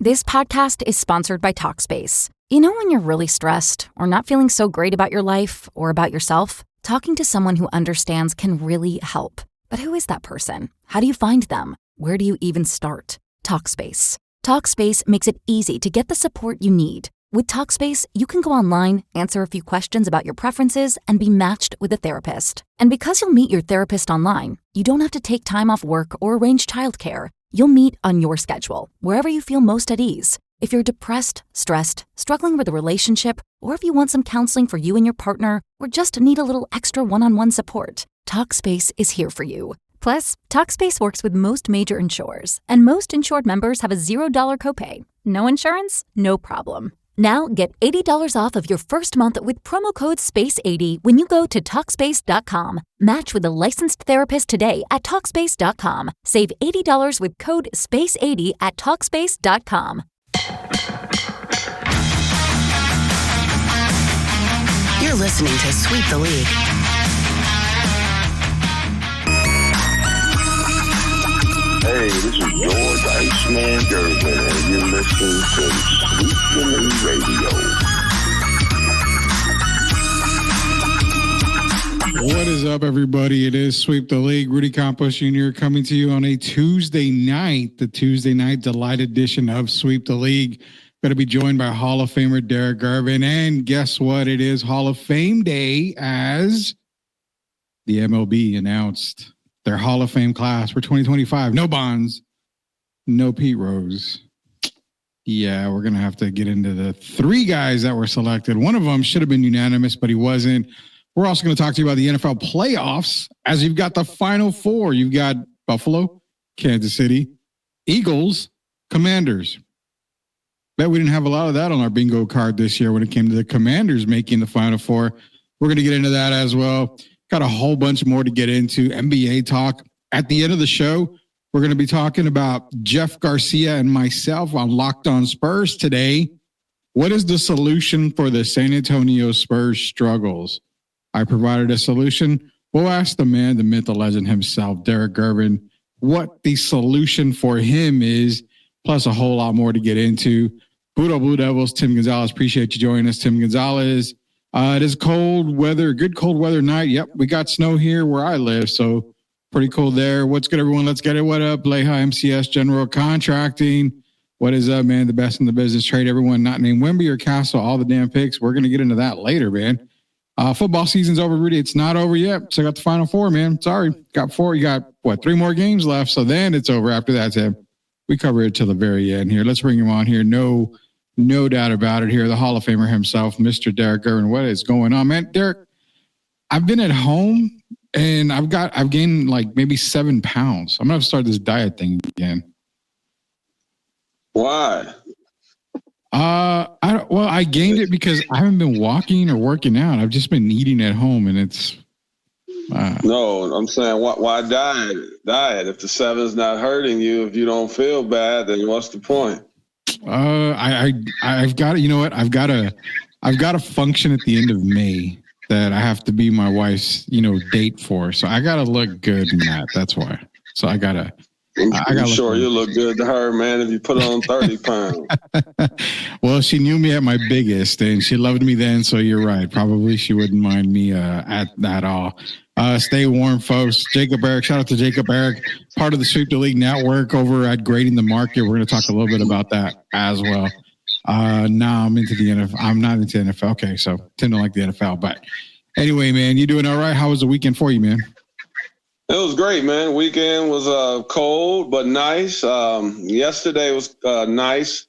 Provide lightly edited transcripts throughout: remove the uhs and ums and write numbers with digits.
This podcast is sponsored by Talkspace. You know when you're really stressed or not feeling so great about your life or about yourself? Talking to someone who understands can really help. But who is that person? How do you find them? Where do you even start? Talkspace. Talkspace makes it easy to get the support you need. With Talkspace, you can go online, answer a few questions about your preferences, and be matched with a therapist. And because you'll meet your therapist online, you don't have to take time off work or arrange childcare. You'll meet on your schedule, wherever you feel most at ease. If you're depressed, stressed, struggling with a relationship, or if you want some counseling for you and your partner, or just need a little extra one-on-one support, Talkspace is here for you. Plus, Talkspace works with most major insurers, and most insured members have a $0 copay. No insurance? No problem. Now get $80 off of your first month with promo code SPACE80 when you go to Talkspace.com. Match with a licensed therapist today at Talkspace.com. Save $80 with code SPACE80 at Talkspace.com. You're listening to Sweep the League. Hey, this is George Iceman Gervin, and you're listening to Sweep the League Radio. What is up, everybody? It is Sweep the League. Rudy Campos Jr. coming to you on a Tuesday night, the Tuesday night delight edition of Sweep the League. Going to be joined by Hall of Famer Derek Garvin. And guess what? It is Hall of Fame Day as the MLB announced their Hall of Fame class for 2025. No Bonds, no Pete Rose. Yeah, we're going to have to get into the three guys that were selected. One of them should have been unanimous, but he wasn't. We're also going to talk to you about the NFL playoffs as you've got the final four. You've got Buffalo, Kansas City, Eagles, Commanders. Bet we didn't have a lot of that on our bingo card this year when it came to the Commanders making the final four. We're going to get into that as well. Got a whole bunch more to get into. NBA talk. At the end of the show, we're going to be talking about Jeff Garcia and myself on Locked On Spurs today. What is the solution for the San Antonio Spurs struggles? I provided a solution. We'll ask the man, the myth, the legend himself, Derek Garvin, what the solution for him is, plus a whole lot more to get into. Budo Blue Devils, Tim Gonzalez. Appreciate you joining us, Tim Gonzalez. It is cold weather, good cold weather night. Yep, we got snow here where I live, so pretty cold there. What's good, everyone? Let's get it. What up? Leha MCS General Contracting. What is up, man? The best in the business. Trade everyone not named Wemby or Castle, all the damn picks. We're going to get into that later, man. Football season's over, Rudy. It's not over yet. So I got the final four, man. Sorry. Got four. You got, three more games left. So then it's over after that, Tim. We cover it till the very end here. Let's bring him on here. No doubt about it here. The Hall of Famer himself, Mr. Derek Garvin. What is going on, man? Derek, I've been at home and I've gained like maybe 7 pounds. I'm going to start this diet thing again. Why? I gained it because I haven't been walking or working out. I've just been eating at home, and it's. No, I'm saying why diet? If the 7's not hurting you, if you don't feel bad, then what's the point? I've got to. You know what? I've got a function at the end of May that I have to be my wife's, date for. So I got to look good in that. That's why. So I got to. I'm sure you look good to her, man, if you put on 30 pounds. Well, she knew me at my biggest, and she loved me then, so you're right. Probably she wouldn't mind me at all. Stay warm, folks. Jacob Eric, shout out to Jacob Eric, part of the Sweep the League network over at Grading the Market. We're going to talk a little bit about that as well. Now I'm into the NFL. I'm not into the NFL. Okay, so tend to like the NFL. But anyway, man, you doing all right? How was the weekend for you, man? It was great, man. Weekend was cold but nice. Yesterday was nice.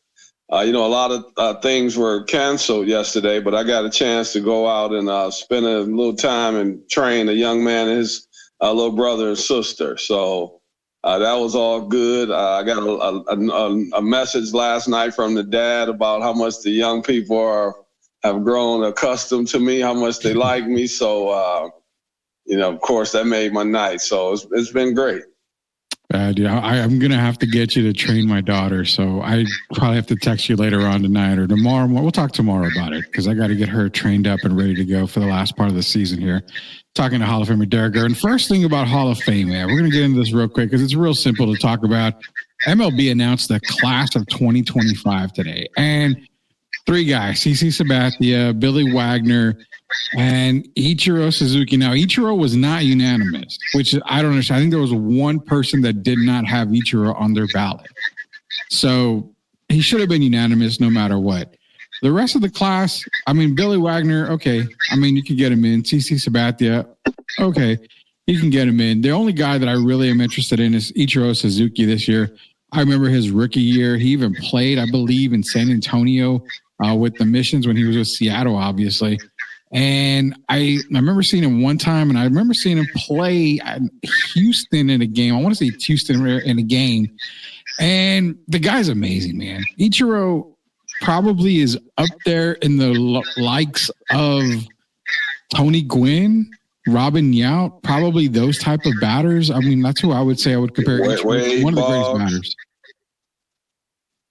A lot of things were canceled yesterday, but I got a chance to go out and spend a little time and train a young man and his little brother and sister. So that was all good. I got a message last night from the dad about how much the young people have grown accustomed to me, how much they like me. So, of course, that made my night. So it's been great. Dude, I'm going to have to get you to train my daughter. So I probably have to text you later on tonight or tomorrow. We'll talk tomorrow about it because I got to get her trained up and ready to go for the last part of the season here. Talking to Hall of Famer Derek Garvin. First thing about Hall of Fame, man, we're going to get into this real quick because it's real simple to talk about. MLB announced the class of 2025 today, and 3 guys: CC Sabathia, Billy Wagner, and Ichiro Suzuki. Now, Ichiro was not unanimous, which I don't understand. I think there was one person that did not have Ichiro on their ballot, so he should have been unanimous no matter what. The rest of the class, I mean, Billy Wagner, okay. I mean, you can get him in. CC Sabathia, okay. You can get him in. The only guy that I really am interested in is Ichiro Suzuki this year. I remember his rookie year. He even played, I believe, in San Antonio with the Missions when he was with Seattle, obviously. And I remember seeing him one time, and I remember seeing him play at Houston in a game. I want to say Houston in a game. And the guy's amazing, man. Ichiro probably is up there in the likes of Tony Gwynn, Robin Yount, probably those type of batters. I mean, that's who I would say I would compare. One of the greatest batters.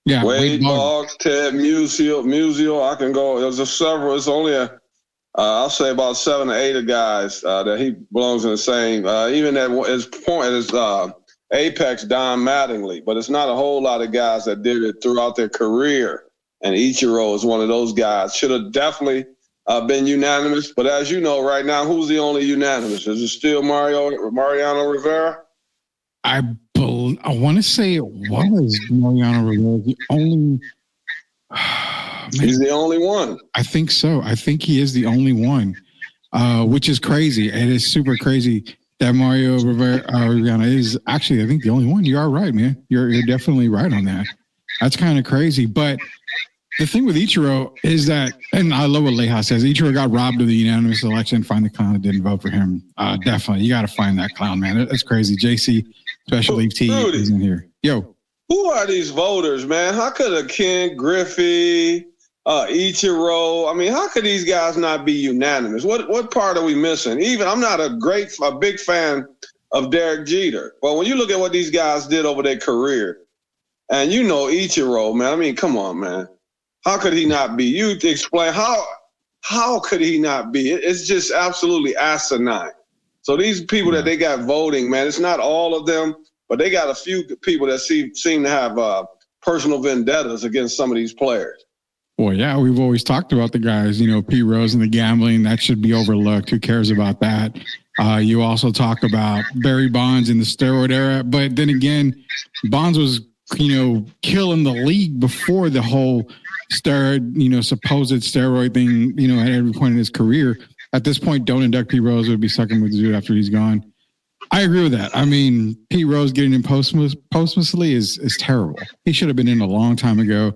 Yeah, Wade Boggs, Ted Musial. I can go. There's several. It's only I'll say about 7 or 8 guys that he belongs in the same. Even at his point, at his apex, Don Mattingly. But it's not a whole lot of guys that did it throughout their career. And Ichiro is one of those guys. Should have definitely been unanimous. But as you know, right now, who's the only unanimous? Is it still Mariano Rivera? I want to say it was Mariano Rivera. The only. He's the only one. I think so. I think he is the only one, which is crazy. It is super crazy that Mario Rivera is actually, I think, the only one. You are right, man. You're definitely right on that. That's kind of crazy. But the thing with Ichiro is that, and I love what Leha says, Ichiro got robbed of the unanimous election. Find the clown that didn't vote for him. Definitely. You got to find that clown, man. That's crazy. JC, Special League T is in here. Yo. Who are these voters, man? How could a Ken Griffey, Ichiro, I mean, how could these guys not be unanimous? What part are we missing? Even I'm not a big fan of Derek Jeter. But when you look at what these guys did over their career, and you know Ichiro, man, I mean, come on, man. How could he not be? You explain how could he not be? It's just absolutely asinine. So these people that they got voting, man, it's not all of them, but they got a few people that seem to have personal vendettas against some of these players. Well, yeah, we've always talked about the guys, Pete Rose and the gambling. That should be overlooked. Who cares about that? You also talk about Barry Bonds in the steroid era. But then again, Bonds was, killing the league before the whole steroid, supposed steroid thing, at every point in his career. At this point, don't induct Pete Rose. It would be sucking with the dude after he's gone. I agree with that. I mean, Pete Rose getting in posthumously is terrible. He should have been in a long time ago,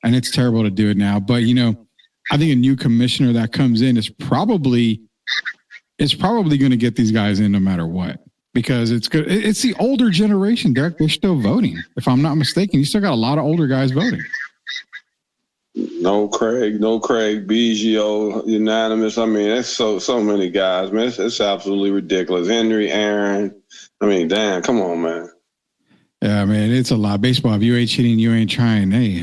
and it's terrible to do it now. But, I think a new commissioner that comes in is probably going to get these guys in no matter what, because it's good. It's the older generation, Derek. They're still voting. If I'm not mistaken, you still got a lot of older guys voting. No Craig, Biggio, unanimous. I mean, it's so many guys, man. It's absolutely ridiculous. Henry, Aaron. I mean, damn, come on, man. Yeah, man, it's a lot. Baseball, if you ain't cheating, you ain't trying. Hey,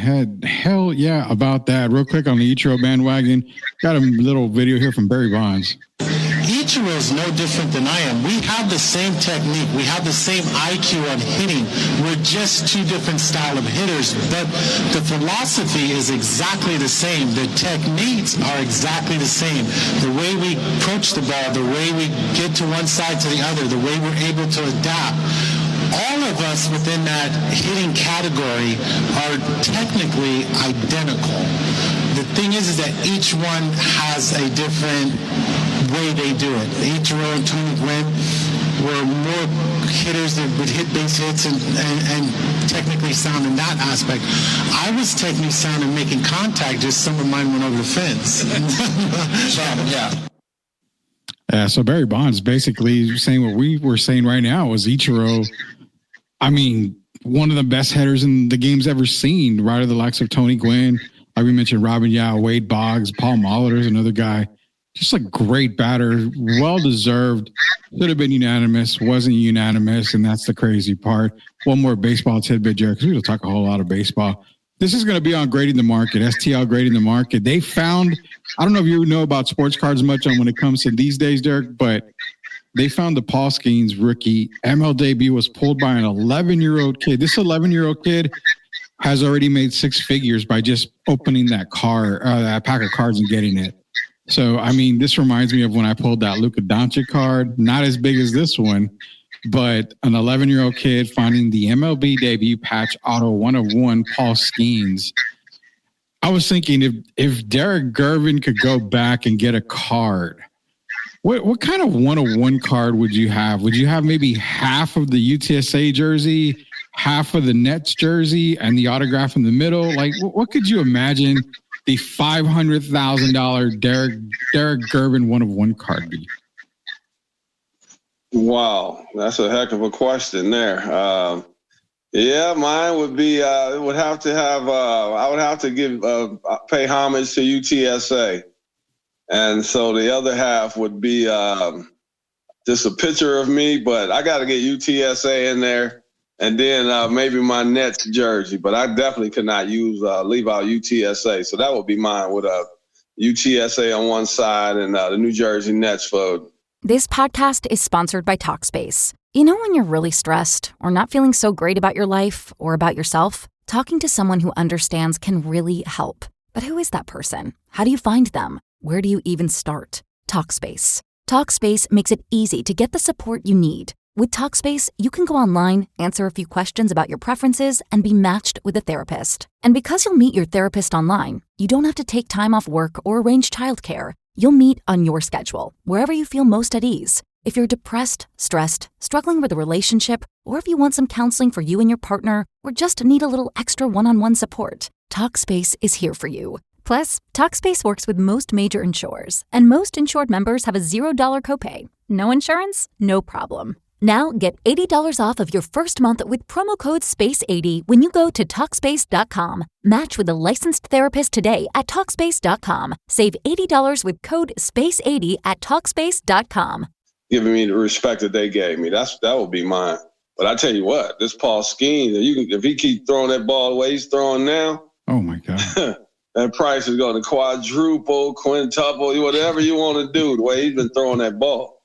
hell yeah about that. Real quick on the Ichiro bandwagon, got a little video here from Barry Bonds. Ichiro is no different than I am. We have the same technique. We have the same IQ on hitting. We're just two different style of hitters, but the philosophy is exactly the same. The techniques are exactly the same. The way we approach the ball, the way we get to one side to the other, the way we're able to adapt. All of us within that hitting category are technically identical. The thing is that each one has a different way they do it. Ichiro and Tony Gwynn were more hitters that would hit base hits and technically sound in that aspect. I was technically sound and making contact, just some of mine went over the fence. Yeah, so Barry Bonds basically saying what we were saying right now was Ichiro, I mean, one of the best hitters in the game's ever seen, right of the likes of Tony Gwynn. Like we mentioned, Robin Yount, Wade Boggs, Paul Molitor's another guy. Just a great batter, well-deserved. Should have been unanimous, wasn't unanimous, and that's the crazy part. One more baseball tidbit, Jared, because we're going to talk a whole lot of baseball. This is going to be on Grading the Market, STL Grading the Market. They found, I don't know if you know about sports cards much on when it comes to these days, Derek, but they found the Paul Skeens rookie ML debut was pulled by an 11-year-old kid. This 11-year-old kid has already made six figures by just opening that pack of cards and getting it. So, I mean, this reminds me of when I pulled that Luka Doncic card, not as big as this one, but an 11-year-old kid finding the MLB debut patch auto 1/1 Paul Skeens. I was thinking if Derek Gervin could go back and get a card, what kind of 1/1 card would you have? Would you have maybe half of the UTSA jersey, half of the Nets jersey, and the autograph in the middle? Like, what could you imagine the $500,000 Derek Gervin 1/1 card be? Wow, that's a heck of a question there. Yeah, mine would be. It would have to have. I would have to pay homage to UTSA, and so the other half would be just a picture of me. But I got to get UTSA in there, and then maybe my Nets jersey. But I definitely could not leave out UTSA. So that would be mine with UTSA on one side and the New Jersey Nets for. This podcast is sponsored by Talkspace. You know when you're really stressed or not feeling so great about your life or about yourself? Talking to someone who understands can really help. But who is that person? How do you find them? Where do you even start? Talkspace. Talkspace makes it easy to get the support you need. With Talkspace, you can go online, answer a few questions about your preferences, and be matched with a therapist. And because you'll meet your therapist online, you don't have to take time off work or arrange childcare. You'll meet on your schedule, wherever you feel most at ease. If you're depressed, stressed, struggling with a relationship, or if you want some counseling for you and your partner, or just need a little extra one-on-one support, Talkspace is here for you. Plus, Talkspace works with most major insurers, and most insured members have a $0 copay. No insurance? No problem. Now get $80 off of your first month with promo code SPACE80 when you go to Talkspace.com. Match with a licensed therapist today at Talkspace.com. Save $80 with code SPACE80 at Talkspace.com. Giving me the respect that they gave me. That would be mine. But I tell you what, this Paul Skeens, if he keep throwing that ball the way he's throwing now, oh my God, that price is going to quadruple, quintuple, whatever you want to do, the way he's been throwing that ball.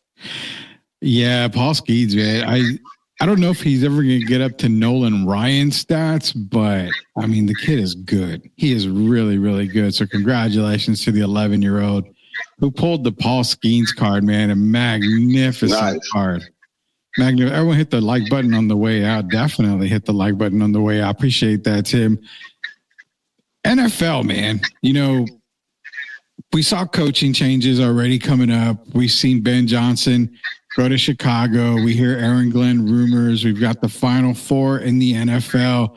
Yeah, Paul Skeens, man. I don't know if he's ever going to get up to Nolan Ryan stats, but I mean, the kid is good. He is really, really good. So congratulations to the 11-year-old who pulled the Paul Skeens card, man. A magnificent card. Everyone hit the like button on the way out. Definitely hit the like button on the way out. I appreciate that, Tim. NFL, man. You know, we saw coaching changes already coming up. We've seen Ben Johnson go to Chicago. We hear Aaron Glenn rumors. We've got the Final Four in the NFL.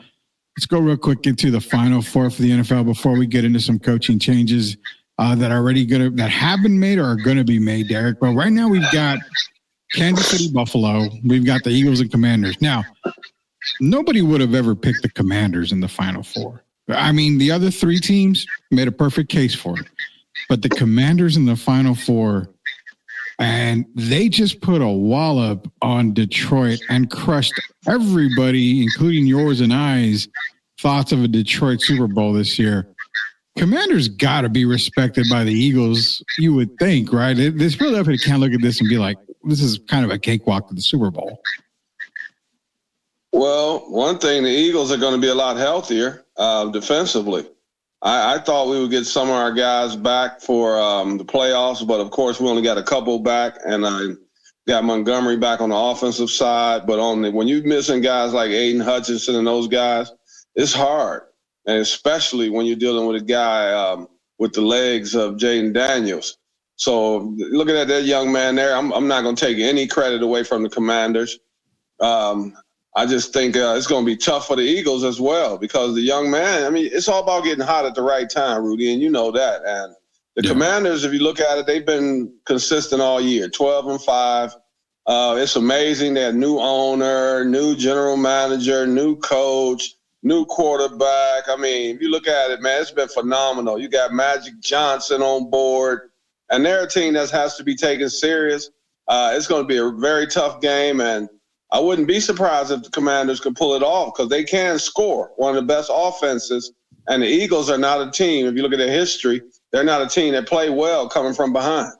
Let's go real quick into the Final Four for the NFL before we get into some coaching changes that have been made or are going to be made, Derek. But right now we've got Kansas City, Buffalo. We've got the Eagles and Commanders. Now, nobody would have ever picked the Commanders in the Final Four. I mean, the other three teams made a perfect case for it. But the Commanders in the Final Four, and they just put a wallop on Detroit and crushed everybody, including yours and I's, thoughts of a Detroit Super Bowl this year. Commanders got to be respected by the Eagles, you would think, right? This Philadelphia can't look at this and be like, this is kind of a cakewalk to the Super Bowl. Well, one thing, the Eagles are going to be a lot healthier defensively. I thought we would get some of our guys back for the playoffs, but of course we only got a couple back, and I got Montgomery back on the offensive side. But when you're missing guys like Aiden Hutchinson and those guys, it's hard, and especially when you're dealing with a guy with the legs of Jaden Daniels. So looking at that young man there, I'm not going to take any credit away from the Commanders. I just think it's going to be tough for the Eagles as well because the young man, I mean, it's all about getting hot at the right time, Rudy, and you know that. And the Commanders, if you look at it, they've been consistent all year, 12-5. It's amazing. They have new owner, new general manager, new coach, new quarterback. I mean, if you look at it, man, it's been phenomenal. You got Magic Johnson on board, and they're a team that has to be taken serious. It's going to be a very tough game, and I wouldn't be surprised if the Commanders could pull it off because they can score, one of the best offenses. And the Eagles are not a team, if you look at their history, they're not a team that play well coming from behind.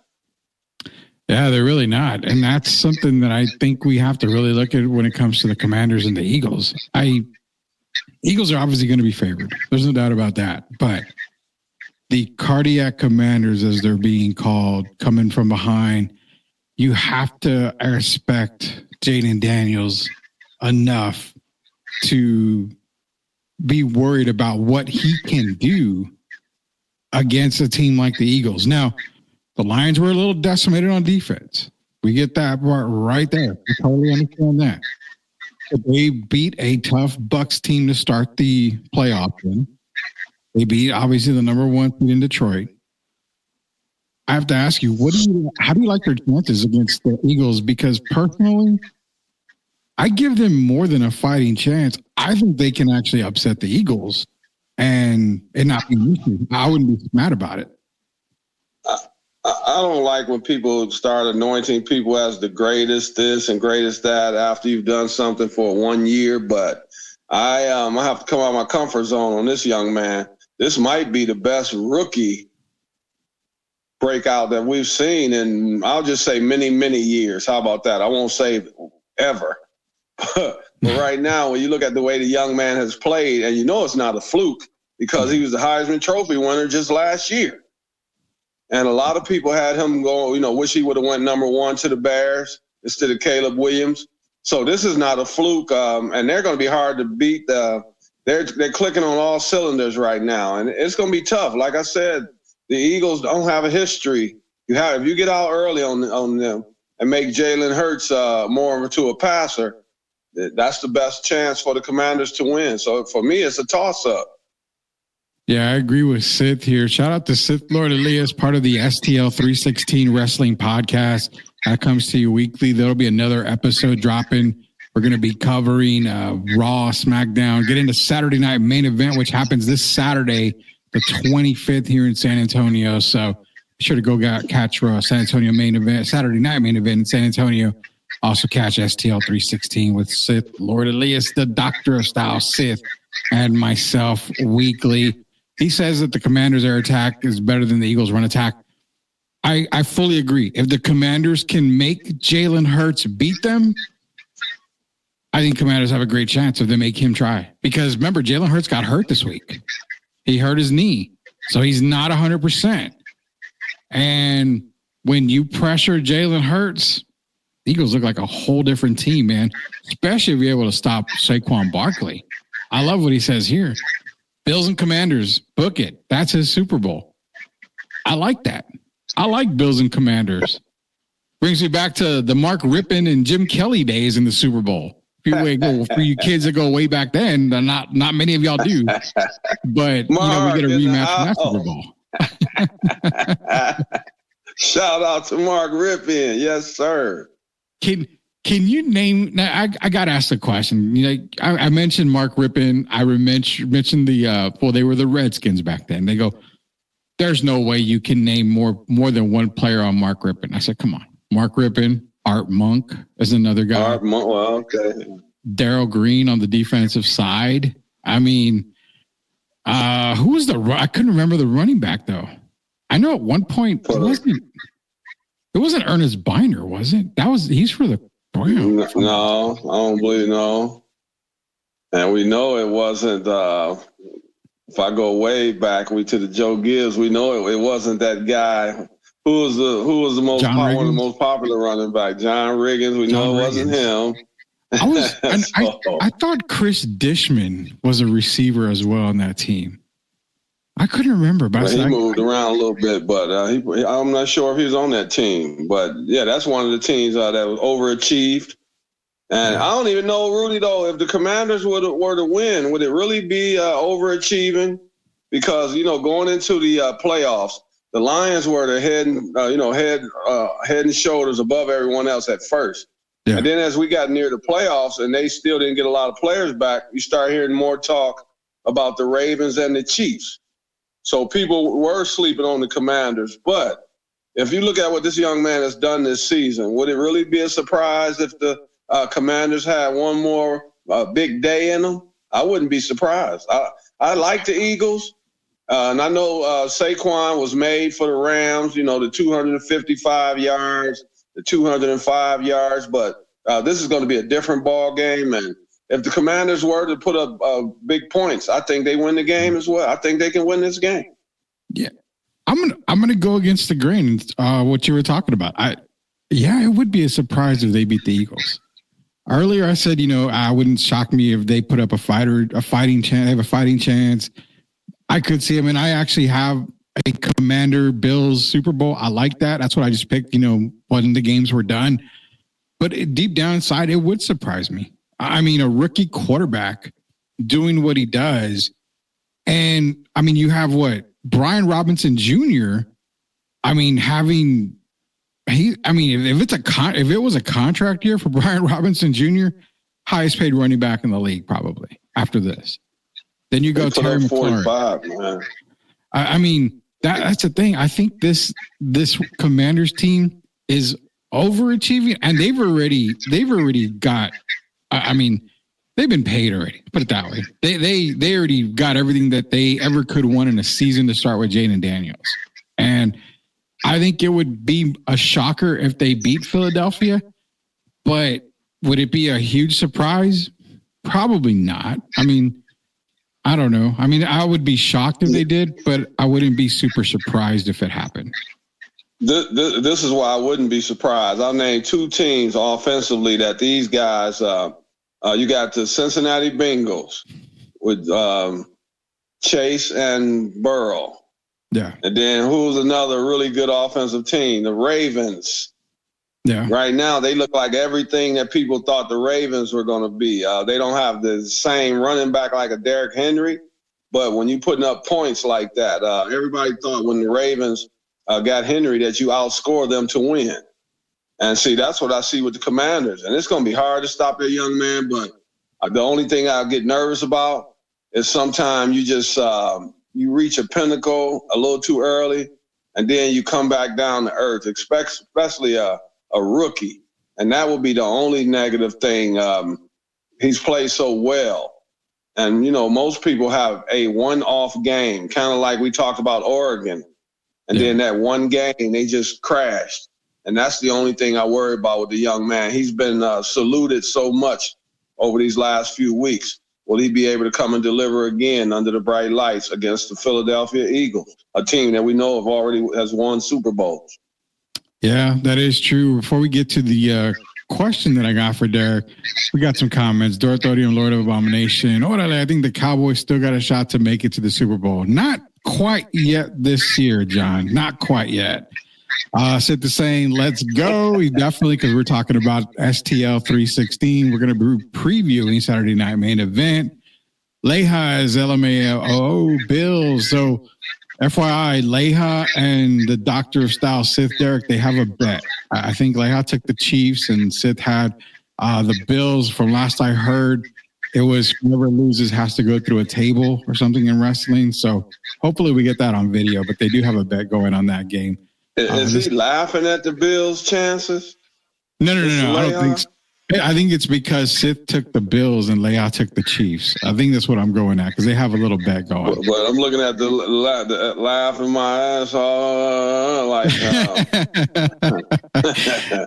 Yeah, they're really not. And that's something that I think we have to really look at when it comes to the Commanders and the Eagles. Eagles are obviously going to be favored. There's no doubt about that. But the cardiac Commanders, as they're being called, coming from behind, you have to respect Jaden Daniels enough to be worried about what he can do against a team like the Eagles. Now, the Lions were a little decimated on defense. We get that part right there. We totally understand that. But they beat a tough Bucs team to start the playoff in. They beat, obviously, the number 1 seed in Detroit. I have to ask you, how do you like their chances against the Eagles? Because personally, I give them more than a fighting chance. I think they can actually upset the Eagles and not be an issue. I wouldn't be mad about it. I don't like when people start anointing people as the greatest this and greatest that after you've done something for 1 year. But I have to come out of my comfort zone on this young man. This might be the best rookie breakout that we've seen in, I'll just say, many, many years. How about that? I won't say ever. But right now, when you look at the way the young man has played, and you know it's not a fluke because he was the Heisman Trophy winner just last year. And a lot of people had him go, wish he would have went number 1 to the Bears instead of Caleb Williams. So this is not a fluke, and they're going to be hard to beat. They're clicking on all cylinders right now, and it's going to be tough. Like I said, the Eagles don't have a history. If you get out early on them and make Jalen Hurts more to a passer, that's the best chance for the Commanders to win. So for me, it's a toss-up. Yeah, I agree with Sith here. Shout out to Sith Lord Elias, part of the STL 316 Wrestling Podcast. That comes to you weekly. There'll be another episode dropping. We're going to be covering Raw, SmackDown, get into Saturday Night Main Event, which happens this Saturday, the 25th here in San Antonio. So be sure to go catch San Antonio Main Event, Saturday Night Main Event in San Antonio. Also catch STL 316 with Sith Lord Elias, the Doctor of Style Sith, and myself weekly. He says that the Commanders' air attack is better than the Eagles' run attack. I fully agree. If the Commanders can make Jalen Hurts beat them, I think Commanders have a great chance if they make him try. Because remember, Jalen Hurts got hurt this week. He hurt his knee. So he's not 100%. And when you pressure Jalen Hurts, the Eagles look like a whole different team, man. Especially if you're able to stop Saquon Barkley. I love what he says here. Bills and Commanders, book it. That's his Super Bowl. I like that. I like Bills and Commanders. Brings me back to the Mark Rippon and Jim Kelly days in the Super Bowl. For you kids that go way back then, not many of y'all do. But Mark, we get a rematch from that Super Bowl. Shout out to Mark Rippon. Yes, sir. Can you name? Now, I got asked a question. I mentioned Mark Rippon. I mentioned they were the Redskins back then. They go, there's no way you can name more than one player on Mark Rippon. I said, come on, Mark Rippon. Art Monk is another guy. Art Monk, well, okay. Darryl Green on the defensive side. I mean, who was I couldn't remember the running back though. I know at one point it wasn't Ernest Biner, was it? He's for the Browns. No, I don't believe no. And we know it wasn't. If I go way back, to the Joe Gibbs, we know it wasn't that guy. Who was the most one of the most popular running back? John Riggins. We know it wasn't him. I thought Chris Dishman was a receiver as well on that team. I couldn't remember, but he moved around a little bit. But I'm not sure if he was on that team. But yeah, that's one of the teams that was overachieved. And I don't even know, Rudy, though, if the Commanders were to win, would it really be overachieving? Because going into the playoffs, the Lions were the head and shoulders above everyone else at first. Yeah. And then as we got near the playoffs and they still didn't get a lot of players back, you start hearing more talk about the Ravens and the Chiefs. So people were sleeping on the Commanders. But if you look at what this young man has done this season, would it really be a surprise if the Commanders had one more big day in them? I wouldn't be surprised. I like the Eagles. And I know Saquon was made for the Rams, the 255 yards, the 205 yards, but this is going to be a different ball game. And if the Commanders were to put up big points, I think they win the game as well. I think they can win this game. Yeah, I'm gonna go against the grain. What you were talking about. It would be a surprise if they beat the Eagles. Earlier, I said, I wouldn't shock me if they put up a fighting chance. They have a fighting chance. I could see them, and I actually have a Commander Bills Super Bowl. I like that. That's what I just picked. When the games were done, but deep down inside, it would surprise me. I mean, a rookie quarterback doing what he does, and I mean, you have Brian Robinson Jr. I mean, if it was a contract year for Brian Robinson Jr., highest paid running back in the league probably after this. Then you go Terry McLaurin. I mean, that's the thing. I think this Commanders team is overachieving, and they've already got. I mean, they've been paid already. Put it that way. They already got everything that they ever could want in a season to start with Jaden Daniels, and I think it would be a shocker if they beat Philadelphia, but would it be a huge surprise? Probably not. I mean, I don't know. I mean, I would be shocked if they did, but I wouldn't be super surprised if it happened. This is why I wouldn't be surprised. I'll name two teams offensively that these guys, you got the Cincinnati Bengals with Chase and Burrow. Yeah. And then who's another really good offensive team? The Ravens. Yeah. Right now, they look like everything that people thought the Ravens were going to be. They don't have the same running back like a Derrick Henry, but when you're putting up points like that, everybody thought when the Ravens got Henry that you outscore them to win. And see, that's what I see with the Commanders. And it's going to be hard to stop that young man, but the only thing I get nervous about is sometimes you just you reach a pinnacle a little too early, and then you come back down to earth, especially a rookie. And that would be the only negative thing. He's played so well. And, most people have a one-off game, kind of like we talked about Oregon. And then that one game, they just crashed. And that's the only thing I worry about with the young man. He's been saluted so much over these last few weeks. Will he be able to come and deliver again under the bright lights against the Philadelphia Eagles, a team that we know has won Super Bowls? Yeah, that is true. Before we get to the question that I got for Derek, we got some comments. Dorothodium, Lord of Abomination. Orale, I think the Cowboys still got a shot to make it to the Super Bowl. Not quite yet this year, John. Not quite yet. Sid the saying, let's go. We definitely, because we're talking about STL 316. We're going to be previewing Saturday Night Main Event. Leha is LMAO Bills. So FYI, Leha and the Doctor of Style, Sith Derek, they have a bet. I think Leha took the Chiefs and Sith had the Bills. From last I heard, it was whoever loses has to go through a table or something in wrestling. So hopefully we get that on video, but they do have a bet going on that game. Is he laughing at the Bills' chances? No. I don't think so. I think it's because Sith took the Bills and Leia took the Chiefs. I think that's what I'm going at because they have a little bet going. But I'm looking at the laughing my ass off.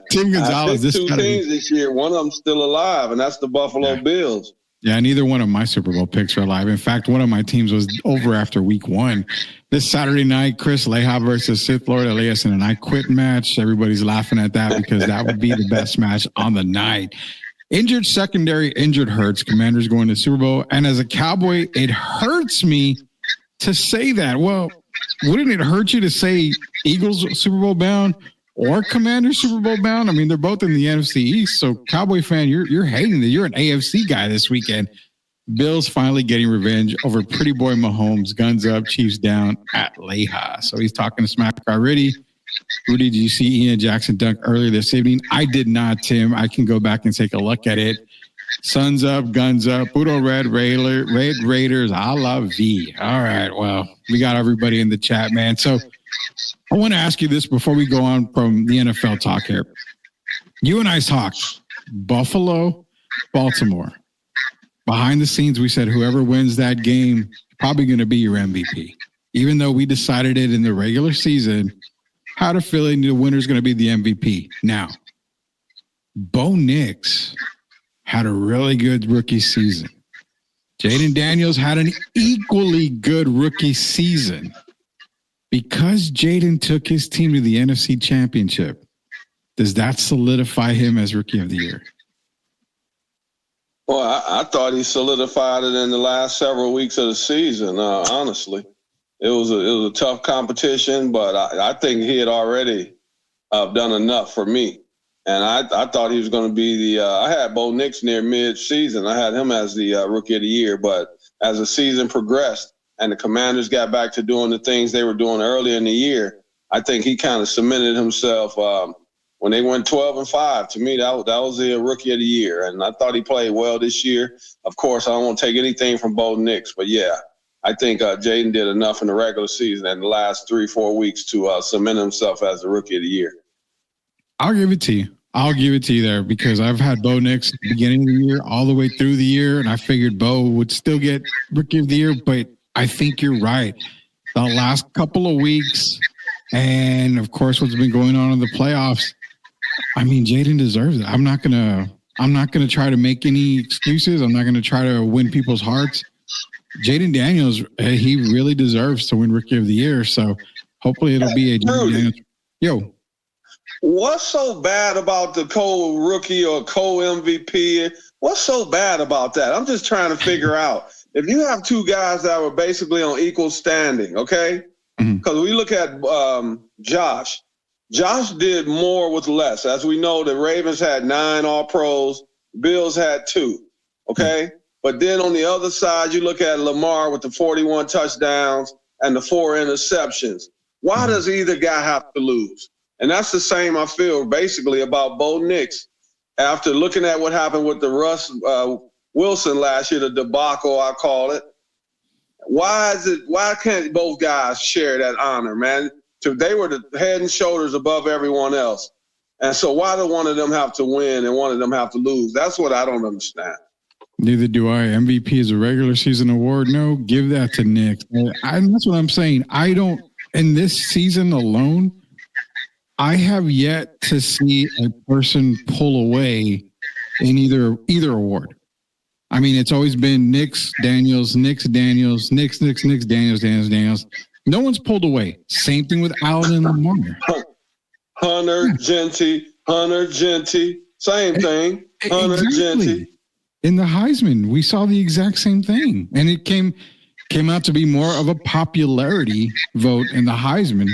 Tim Gonzalez. This two teams this year. One of them's still alive, and that's the Buffalo Bills. Yeah, neither one of my Super Bowl picks are alive. In fact, one of my teams was over after week 1. This Saturday night, Chris Leha versus Sith Lord Elias in an I Quit match. Everybody's laughing at that because that would be the best match on the night. Injured secondary, injured hurts. Commanders going to Super Bowl. And as a Cowboy, it hurts me to say that. Well, wouldn't it hurt you to say Eagles Super Bowl bound or Commanders Super Bowl bound? I mean, they're both in the NFC East. So, Cowboy fan, you're hating that. You're an AFC guy this weekend. Bills finally getting revenge over Pretty Boy Mahomes. Guns up, Chiefs down at Leha. So he's talking to Smack already. Rudy, did you see Ian Jackson dunk earlier this evening? I did not, Tim. I can go back and take a look at it. Suns up, guns up. Budo Red Raiders. I love V. All right. Well, we got everybody in the chat, man. So I want to ask you this before we go on from the NFL talk here. You and I talked Buffalo, Baltimore. Behind the scenes, we said whoever wins that game probably going to be your MVP. Even though we decided it in the regular season, had a feeling the winner's going to be the MVP. Now, Bo Nix had a really good rookie season. Jaden Daniels had an equally good rookie season. Because Jaden took his team to the NFC Championship, does that solidify him as Rookie of the Year? Well, I thought he solidified it in the last several weeks of the season, honestly. It was a tough competition, but I think he had already done enough for me. And I thought he was going to be I had Bo Nix near mid-season. I had him as the Rookie of the Year. But as the season progressed and the Commanders got back to doing the things they were doing earlier in the year, I think he kind of cemented himself when they went 12-5. To me, that was the Rookie of the Year. And I thought he played well this year. Of course, I don't want to take anything from Bo Nix. But, yeah, I think Jaden did enough in the regular season and the last 3-4 weeks to cement himself as the Rookie of the Year. I'll give it to you. I'll give it to you there because I've had Bo Nix at the beginning of the year all the way through the year, and I figured Bo would still get Rookie of the Year, but I think you're right. The last couple of weeks and, of course, what's been going on in the playoffs, I mean, Jaden deserves it. I'm not gonna try to make any excuses. I'm not going to try to win people's hearts. Jaden Daniels, he really deserves to win Rookie of the Year, so hopefully it'll be a Jaden Daniels. Yo. What's so bad about the co-rookie or co-MVP? What's so bad about that? I'm just trying to figure out. If you have two guys that were basically on equal standing, okay? Because we look at Josh. Josh did more with less. As we know, the Ravens had 9 All-Pros. Bills had 2, okay? But then on the other side, you look at Lamar with the 41 touchdowns and the 4 interceptions. Why does either guy have to lose? And that's the same, I feel, basically about Bo Nix. After looking at what happened with the Russ Wilson last year, the debacle, I call it, why can't both guys share that honor, man? They were the head and shoulders above everyone else. And so why do one of them have to win and one of them have to lose? That's what I don't understand. Neither do I. MVP is a regular season award. No, give that to Nix. And that's what I'm saying. I don't, in this season alone, I have yet to see a person pull away in either award. I mean, it's always been Nix, Daniels, Nix, Daniels, Nix, Daniels, Daniels. No one's pulled away. Same thing with Allen and Lamar. Hunter, Genty, same thing. Hunter, Genty. In the Heisman, we saw the exact same thing. And it came out to be more of a popularity vote in the Heisman.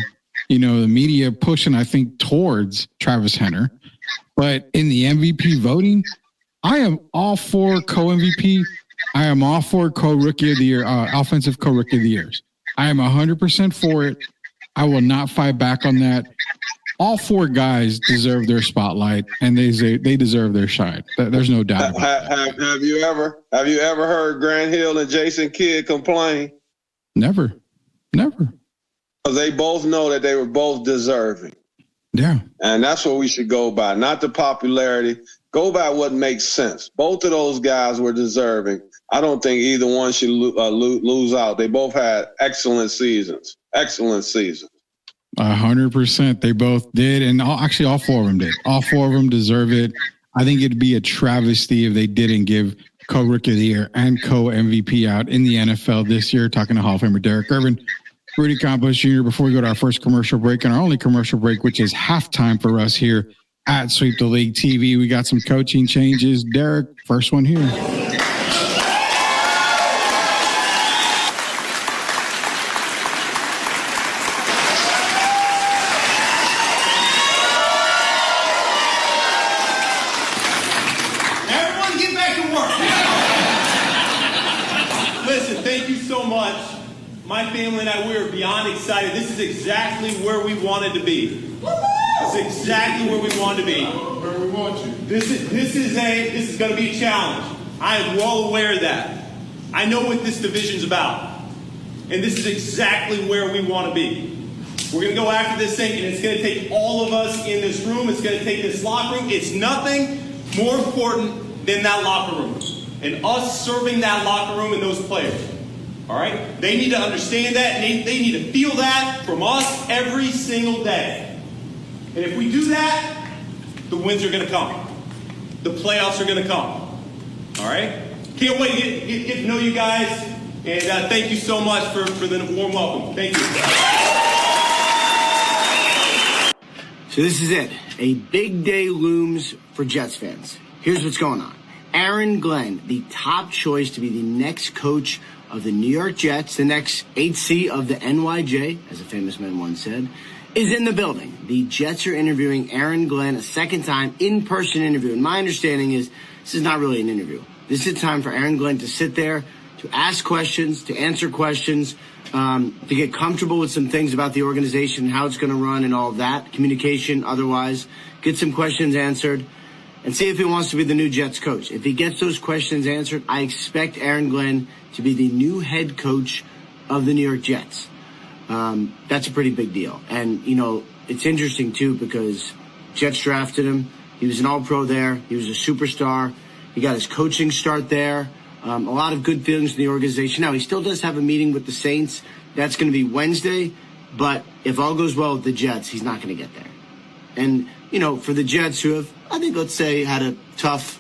You know, the media pushing, I think, towards Travis Hunter. But in the MVP voting, I am all for co-MVP. I am all for co-rookie of the year, offensive co-rookie of the years. I am 100% for it. I will not fight back on that. All 4 guys deserve their spotlight, and they deserve their shine. There's no doubt about that. Have you ever heard Grant Hill and Jason Kidd complain? Never. Because they both know that they were both deserving. Yeah. And that's what we should go by, not the popularity. Go by what makes sense. Both of those guys were deserving. I don't think either one should lose out. They both had excellent seasons. 100%. They both did. And actually, all 4 of them did. All 4 of them deserve it. I think it'd be a travesty if they didn't give co-rookie of the year and co-MVP out in the NFL this year. Talking to Hall of Famer Derek Irvin. Rudy Campos Jr., before we go to our first commercial break and our only commercial break, which is halftime for us here at Sweep the League TV, we got some coaching changes. Derek, first one here. Everyone get back to work. Listen, thank you so much. My family and I, we are beyond excited. This is exactly where we wanted to be. This is exactly where we wanted to be. Where we want you. This is going to be a challenge. I am well aware of that. I know what this division's about. And this is exactly where we want to be. We're going to go after this thing, and it's going to take all of us in this room. It's going to take this locker room. It's nothing more important than that locker room and us serving that locker room and those players. All right? They need to understand that, and they need to feel that from us every single day. And if we do that, the wins are going to come. The playoffs are going to come. All right? Can't wait to get to know you guys. And thank you so much for the warm welcome. Thank you. So this is it. A big day looms for Jets fans. Here's what's going on. Aaron Glenn, the top choice to be the next coach of the New York Jets, the next 8C of the NYJ, as a famous man once said, is in the building. The Jets are interviewing Aaron Glenn a second time, in-person interview. And my understanding is this is not really an interview. This is time for Aaron Glenn to sit there, to ask questions, to answer questions, to get comfortable with some things about the organization, how it's going to run and all of that, communication, otherwise, get some questions answered, and see if he wants to be the new Jets coach. If he gets those questions answered, I expect Aaron Glenn to be the new head coach of the New York Jets. That's a pretty big deal. And, you know, it's interesting, too, because Jets drafted him. He was an all-pro there. He was a superstar. He got his coaching start there. A lot of good feelings in the organization. Now, he still does have a meeting with the Saints. That's going to be Wednesday. But if all goes well with the Jets, he's not going to get there. And, you know, for the Jets who have, I think, let's say, had a tough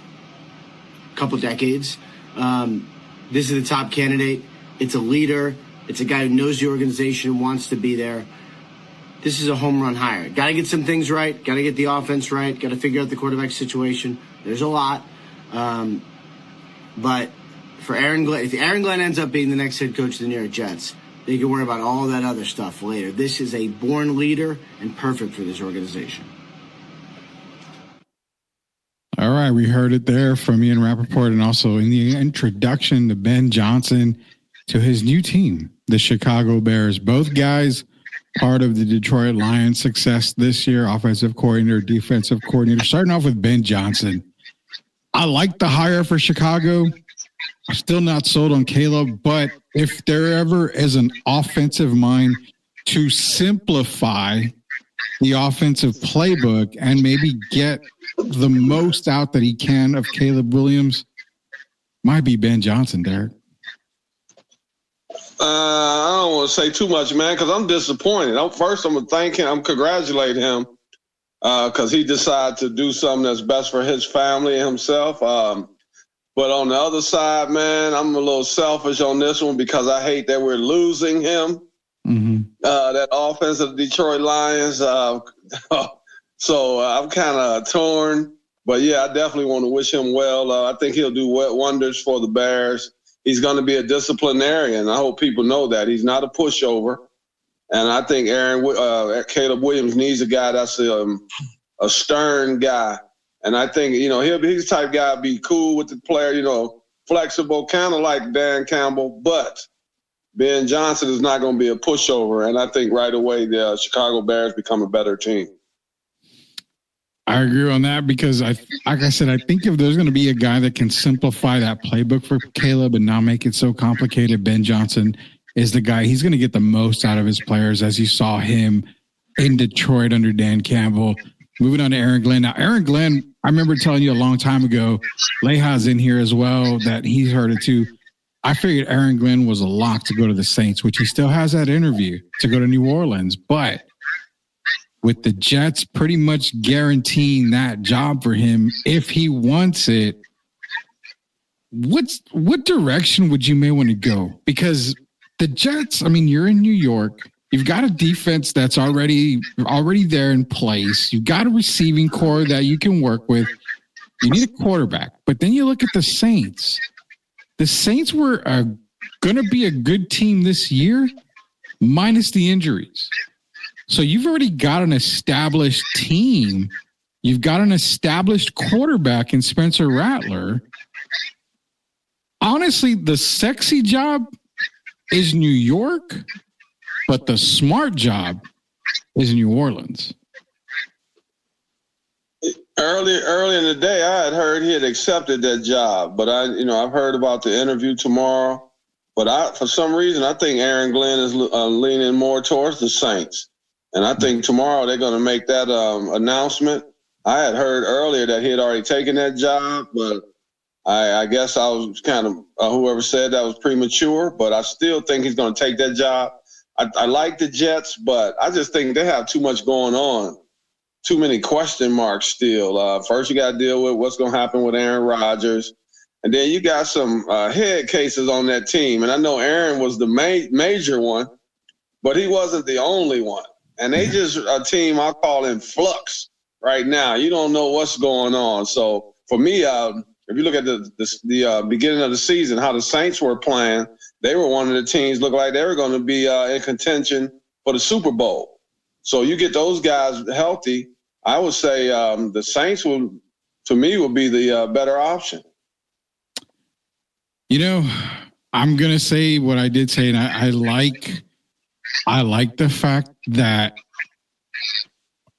couple decades, this is the top candidate. It's a leader. It's a guy who knows the organization and wants to be there. This is a home run hire. Got to get some things right. Got to get the offense right. Got to figure out the quarterback situation. There's a lot. But for Aaron Glenn, if Aaron Glenn ends up being the next head coach of the New York Jets, they can worry about all that other stuff later. This is a born leader and perfect for this organization. All right, we heard it there from Ian Rappaport, and also in the introduction to Ben Johnson to his new team, the Chicago Bears. Both guys part of the Detroit Lions' success this year, offensive coordinator, defensive coordinator. Starting off with Ben Johnson. I like the hire for Chicago. I'm still not sold on Caleb, but if there ever is an offensive mind to simplify the offensive playbook and maybe get the most out that he can of Caleb Williams, might be Ben Johnson, Derek. I don't want to say too much, man, because I'm disappointed. First, I'm going to thank him. I'm congratulate him because he decided to do something that's best for his family and himself. But on the other side, man, I'm a little selfish on this one because I hate that we're losing him. Mm-hmm. That offense of the Detroit Lions. So I'm kind of torn. But, yeah, I definitely want to wish him well. I think he'll do wonders for the Bears. He's going to be a disciplinarian. I hope people know that. He's not a pushover. And I think Caleb Williams needs a guy that's a stern guy. And I think, you know, he's the type of guy be cool with the player, you know, flexible, kind of like Dan Campbell. But Ben Johnson is not going to be a pushover. And I think right away the Chicago Bears become a better team. I agree on that because, like I said, I think if there's going to be a guy that can simplify that playbook for Caleb and not make it so complicated, Ben Johnson is the guy. He's going to get the most out of his players, as you saw him in Detroit under Dan Campbell. Moving on to Aaron Glenn. Now, Aaron Glenn, I remember telling you a long time ago, Leha's in here as well, that he's heard it too. I figured Aaron Glenn was a lock to go to the Saints, which he still has that interview to go to New Orleans. But with the Jets pretty much guaranteeing that job for him, if he wants it, what direction would you may want to go? Because the Jets, I mean, you're in New York. You've got a defense that's already there in place. You've got a receiving core that you can work with. You need a quarterback. But then you look at the Saints. The Saints were going to be a good team this year, minus the injuries. So you've already got an established team. You've got an established quarterback in Spencer Rattler. Honestly, the sexy job is New York, but the smart job is New Orleans. Early in the day, I had heard he had accepted that job, but I've heard about the interview tomorrow. But for some reason, I think Aaron Glenn is leaning more towards the Saints. And I think tomorrow they're going to make that announcement. I had heard earlier that he had already taken that job, but I guess I was kind of whoever said that was premature. But I still think he's going to take that job. I like the Jets, but I just think they have too much going on too many question marks still. First, you got to deal with what's going to happen with Aaron Rodgers. And then you got some head cases on that team. And I know Aaron was the major one, but he wasn't the only one. And they just a team I call in flux right now. You don't know what's going on. So for me, if you look at the beginning of the season, how the Saints were playing, they were one of the teams looked like they were going to be in contention for the Super Bowl. So you get those guys healthy, I would say the Saints would be the better option. You know, I'm going to say what I did say, and I like the fact that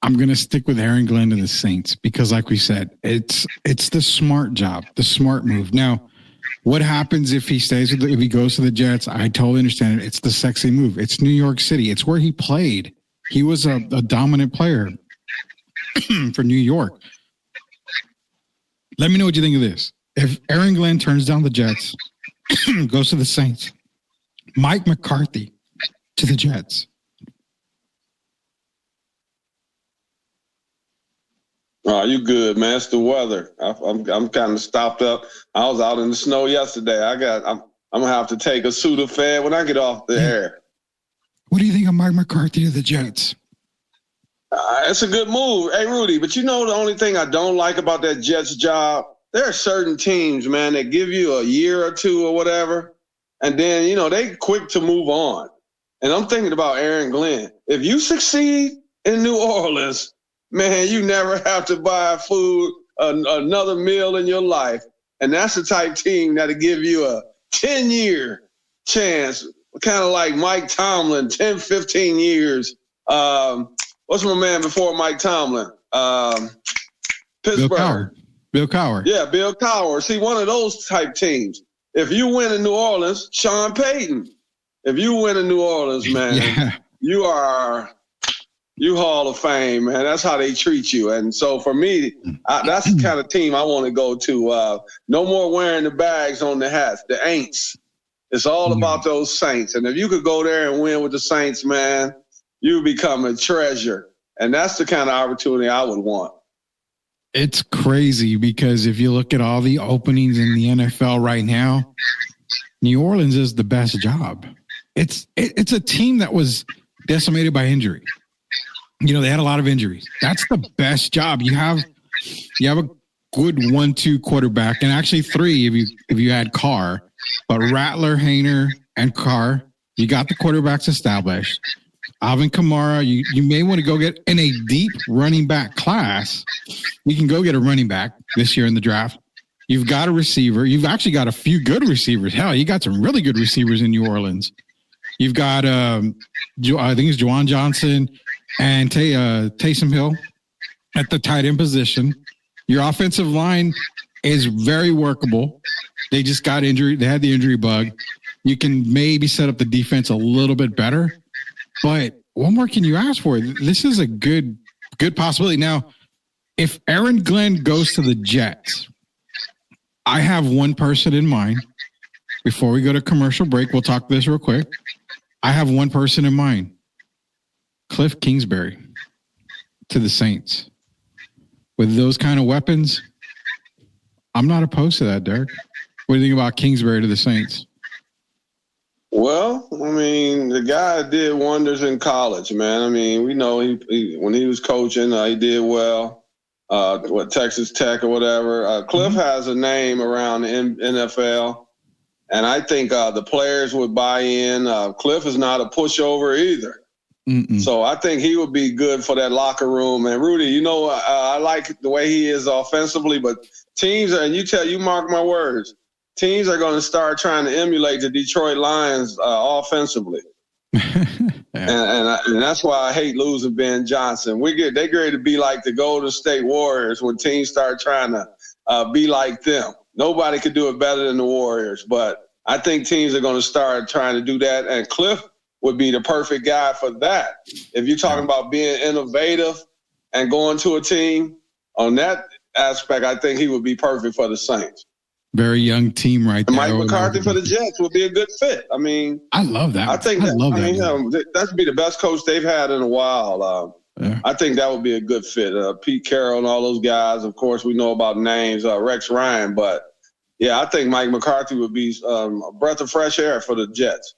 I'm going to stick with Aaron Glenn and the Saints because, like we said, it's the smart job, the smart move. Now, what happens if he stays if he goes to the Jets? I totally understand it. It's the sexy move. It's New York City. It's where he played. He was a dominant player for New York. Let me know what you think of this. If Aaron Glenn turns down the Jets, goes to the Saints, Mike McCarthy to the Jets. Oh, you good, man? It's the weather. I'm kind of stopped up. I was out in the snow yesterday. I'm gonna have to take a Sudafed when I get off the air. What do you think of Mike McCarthy to the Jets? It's a good move. Hey, Rudy, but you know the only thing I don't like about that Jets job? There are certain teams, man, that give you a year or two or whatever, and then, you know, they quick to move on. And I'm thinking about Aaron Glenn. If you succeed in New Orleans, man, you never have to buy food, another meal in your life. And that's the type team that'll give you a 10-year chance, kind of like Mike Tomlin, 10, 15 years. What's my man before Mike Tomlin? Pittsburgh. Bill Cowher. Yeah, Bill Cowher. See, one of those type teams. If you win in New Orleans, Sean Payton. If you win in New Orleans, man, you Hall of Fame, man. That's how they treat you. And so for me, that's the kind of team I want to go to. No more wearing the bags on the hats, the Aints. It's all about those Saints. And if you could go there and win with the Saints, man, you become a treasure. And that's the kind of opportunity I would want. It's crazy because if you look at all the openings in the NFL right now, New Orleans is the best job. It's a team that was decimated by injury. You know, they had a lot of injuries. That's the best job. You have a good 1-2 quarterback, and actually 3 if you add Carr. But Rattler, Hayner, and Carr, you got the quarterbacks established. Alvin Kamara, you may want to go get in a deep running back class. You can go get a running back this year in the draft. You've got a receiver. You've actually got a few good receivers. Hell, you got some really good receivers in New Orleans. You've got, I think it's Juwan Johnson and Taysom Hill at the tight end position. Your offensive line is very workable. They just got injured. They had the injury bug. You can maybe set up the defense a little bit better. But what more can you ask for? This is a good possibility. Now, if Aaron Glenn goes to the Jets, I have one person in mind. Before we go to commercial break, we'll talk this real quick. I have one person in mind. Cliff Kingsbury to the Saints. With those kind of weapons, I'm not opposed to that, Derek. What do you think about Kingsbury to the Saints? Well, I mean, the guy did wonders in college, man. I mean, we know he when he was coaching, he did well. Texas Tech or whatever. Cliff has a name around the NFL, and I think the players would buy in. Cliff is not a pushover either. So I think he would be good for that locker room. And Rudy, you know, I like the way he is offensively, but teams, and you mark my words, teams are going to start trying to emulate the Detroit Lions offensively. and that's why I hate losing Ben Johnson. They're ready to be like the Golden State Warriors when teams start trying to be like them. Nobody could do it better than the Warriors, but I think teams are going to start trying to do that, and Cliff would be the perfect guy for that. If you're talking about being innovative and going to a team on that aspect, I think he would be perfect for the Saints. Very young team right there. Mike McCarthy for the Jets would be a good fit. I mean, I love that. I think that'd be the best coach they've had in a while. I think that would be a good fit. Pete Carroll and all those guys. Of course, we know about names, Rex Ryan, but yeah, I think Mike McCarthy would be a breath of fresh air for the Jets.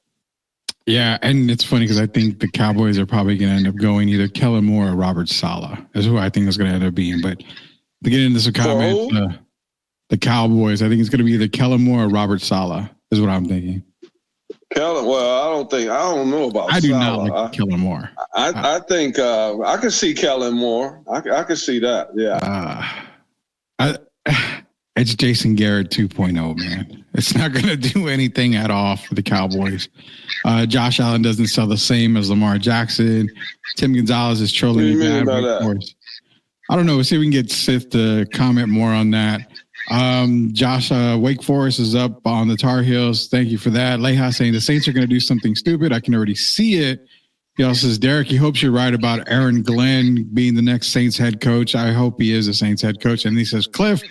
Yeah, and it's funny because I think the Cowboys are probably going to end up going either Kellen Moore or Robert Saleh is who I think is going to end up being. But to get into some comments, the Cowboys, I think it's going to be either Kellen Moore or Robert Saleh is what I'm thinking. Kellen, well, I don't know about I do Saleh. not like Kellen Moore. I think I can see Kellen Moore. I can see that, yeah. It's Jason Garrett 2.0, man. It's not going to do anything at all for the Cowboys. Josh Allen doesn't sell the same as Lamar Jackson. Tim Gonzalez is trolling me bad. I don't know. We'll see if we can get Sith to comment more on that. Josh, Wake Forest is up on the Tar Heels. Thank you for that. Leha saying the Saints are going to do something stupid. I can already see it. He also says, Derek, he hopes you're right about Aaron Glenn being the next Saints head coach. I hope he is a Saints head coach. And he says, Cliff,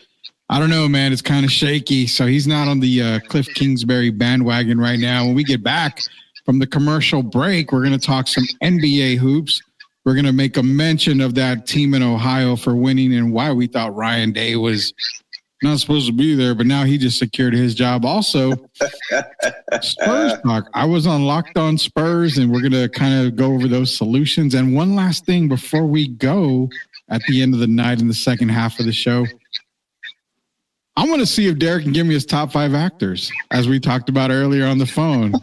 I don't know, man. It's kind of shaky. So he's not on the Cliff Kingsbury bandwagon right now. When we get back from the commercial break, we're going to talk some NBA hoops. We're going to make a mention of that team in Ohio for winning and why we thought Ryan Day was not supposed to be there, but now he just secured his job. Also, Spurs talk. I was on Locked On Spurs, and we're going to kind of go over those solutions. And one last thing before we go at the end of the night in the second half of the show, I want to see if Derek can give me his top 5 actors, as we talked about earlier on the phone.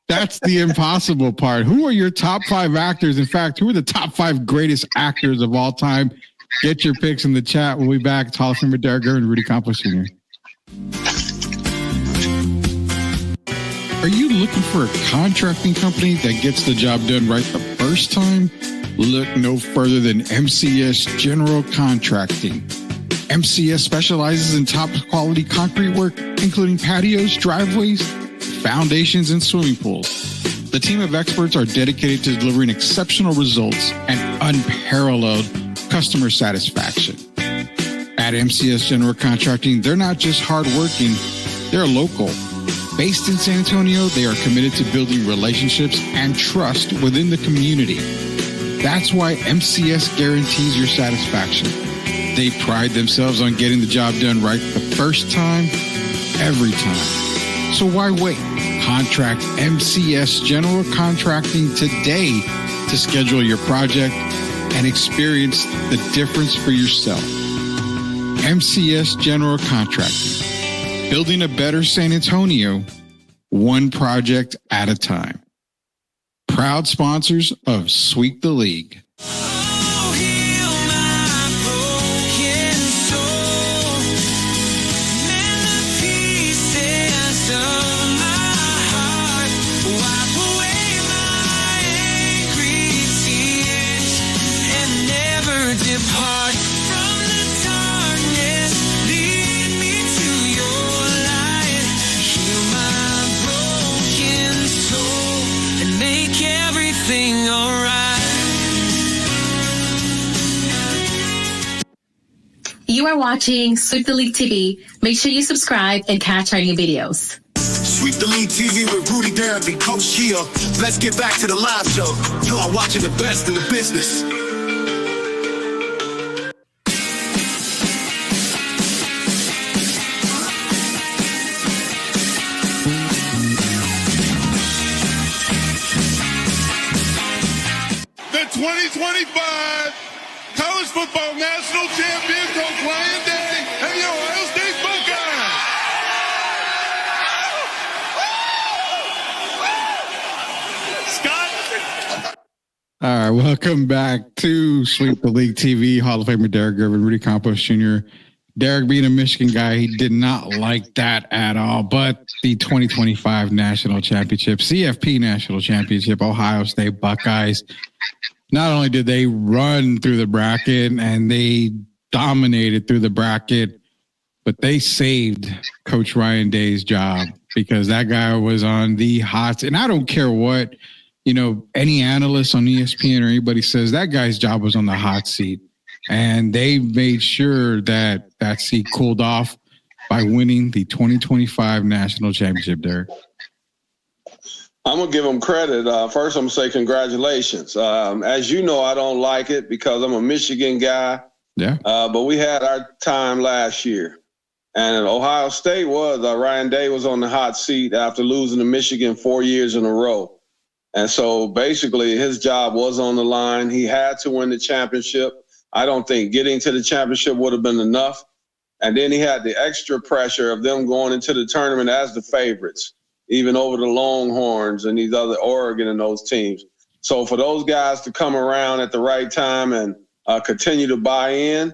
That's the impossible part. Who are your top 5 actors? In fact, who are the top 5 greatest actors of all time? Get your picks in the chat. We'll be back. It's Hall of Famer Derek Gervin and Rudy Campos Jr. Are you looking for a contracting company that gets the job done right the first time? Look no further than MCS General Contracting. MCS specializes in top quality concrete work, including patios, driveways, foundations, and swimming pools. The team of experts are dedicated to delivering exceptional results and unparalleled customer satisfaction. At MCS General Contracting, they're not just hardworking, they're local. Based in San Antonio, they are committed to building relationships and trust within the community. That's why MCS guarantees your satisfaction. They pride themselves on getting the job done right the first time, every time. So why wait? Contract MCS General Contracting today to schedule your project and experience the difference for yourself. MCS General Contracting, building a better San Antonio, one project at a time. Proud sponsors of Sweep the League. You are watching Sweep the League TV. Make sure you subscribe and catch our new videos. Sweep the League TV with Rudy, Derek, and Coach Gio. Let's get back to the live show. You are watching the best in the business. The 2025 College Football National Champions on Ryan Day and the Ohio State Buckeyes. Scott? All right, welcome back to Sweep the League TV. Hall of Famer Derek Gervin, Rudy Campos Jr. Derek, being a Michigan guy, he did not like that at all. But the 2025 National Championship, CFP National Championship, Ohio State Buckeyes. Not only did they run through the bracket and they dominated through the bracket, but they saved Coach Ryan Day's job because that guy was on the hot. And I don't care what, any analyst on ESPN or anybody says, that guy's job was on the hot seat. And they made sure that that seat cooled off by winning the 2025 National Championship, Derek. I'm going to give him credit. First, I'm going to say congratulations. As you know, I don't like it because I'm a Michigan guy. Yeah. But we had our time last year. And Ohio State was, Ryan Day was on the hot seat after losing to Michigan 4 years in a row. And so basically his job was on the line. He had to win the championship. I don't think getting to the championship would have been enough. And then he had the extra pressure of them going into the tournament as the favorites, even over the Longhorns and these other Oregon and those teams. So for those guys to come around at the right time and continue to buy in,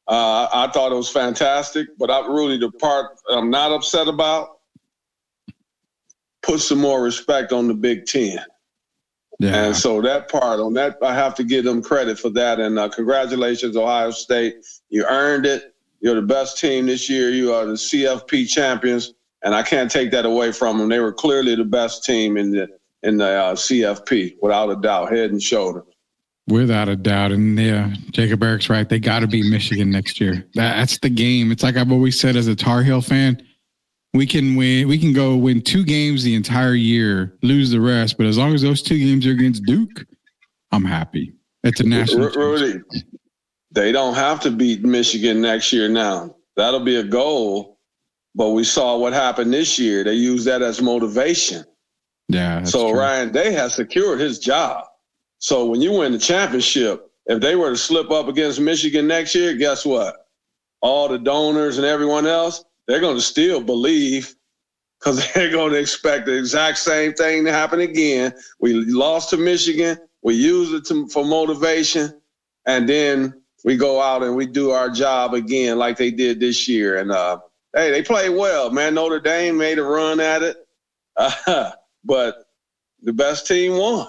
I thought it was fantastic. But the part I'm not upset about, put some more respect on the Big Ten. Yeah. And so that part on that, I have to give them credit for that. And congratulations, Ohio State. You earned it. You're the best team this year. You are the CFP champions. And I can't take that away from them. They were clearly the best team in the CFP, without a doubt, head and shoulder. Without a doubt. And yeah, Jacob Eric's right. They got to beat Michigan next year. That's the game. It's like I've always said as a Tar Heel fan, we can win. We can go win 2 games the entire year, lose the rest. But as long as those 2 games are against Duke, I'm happy. It's a national. Rudy, they don't have to beat Michigan next year now. That'll be a goal. But we saw what happened this year. They used that as motivation. Yeah. So true. Ryan Day has secured his job. So when you win the championship, if they were to slip up against Michigan next year, guess what? All the donors and everyone else, they're going to still believe because they're going to expect the exact same thing to happen again. We lost to Michigan. We used it for motivation. And then we go out and we do our job again like they did this year. And, hey, they played well, man. Notre Dame made a run at it. But the best team won.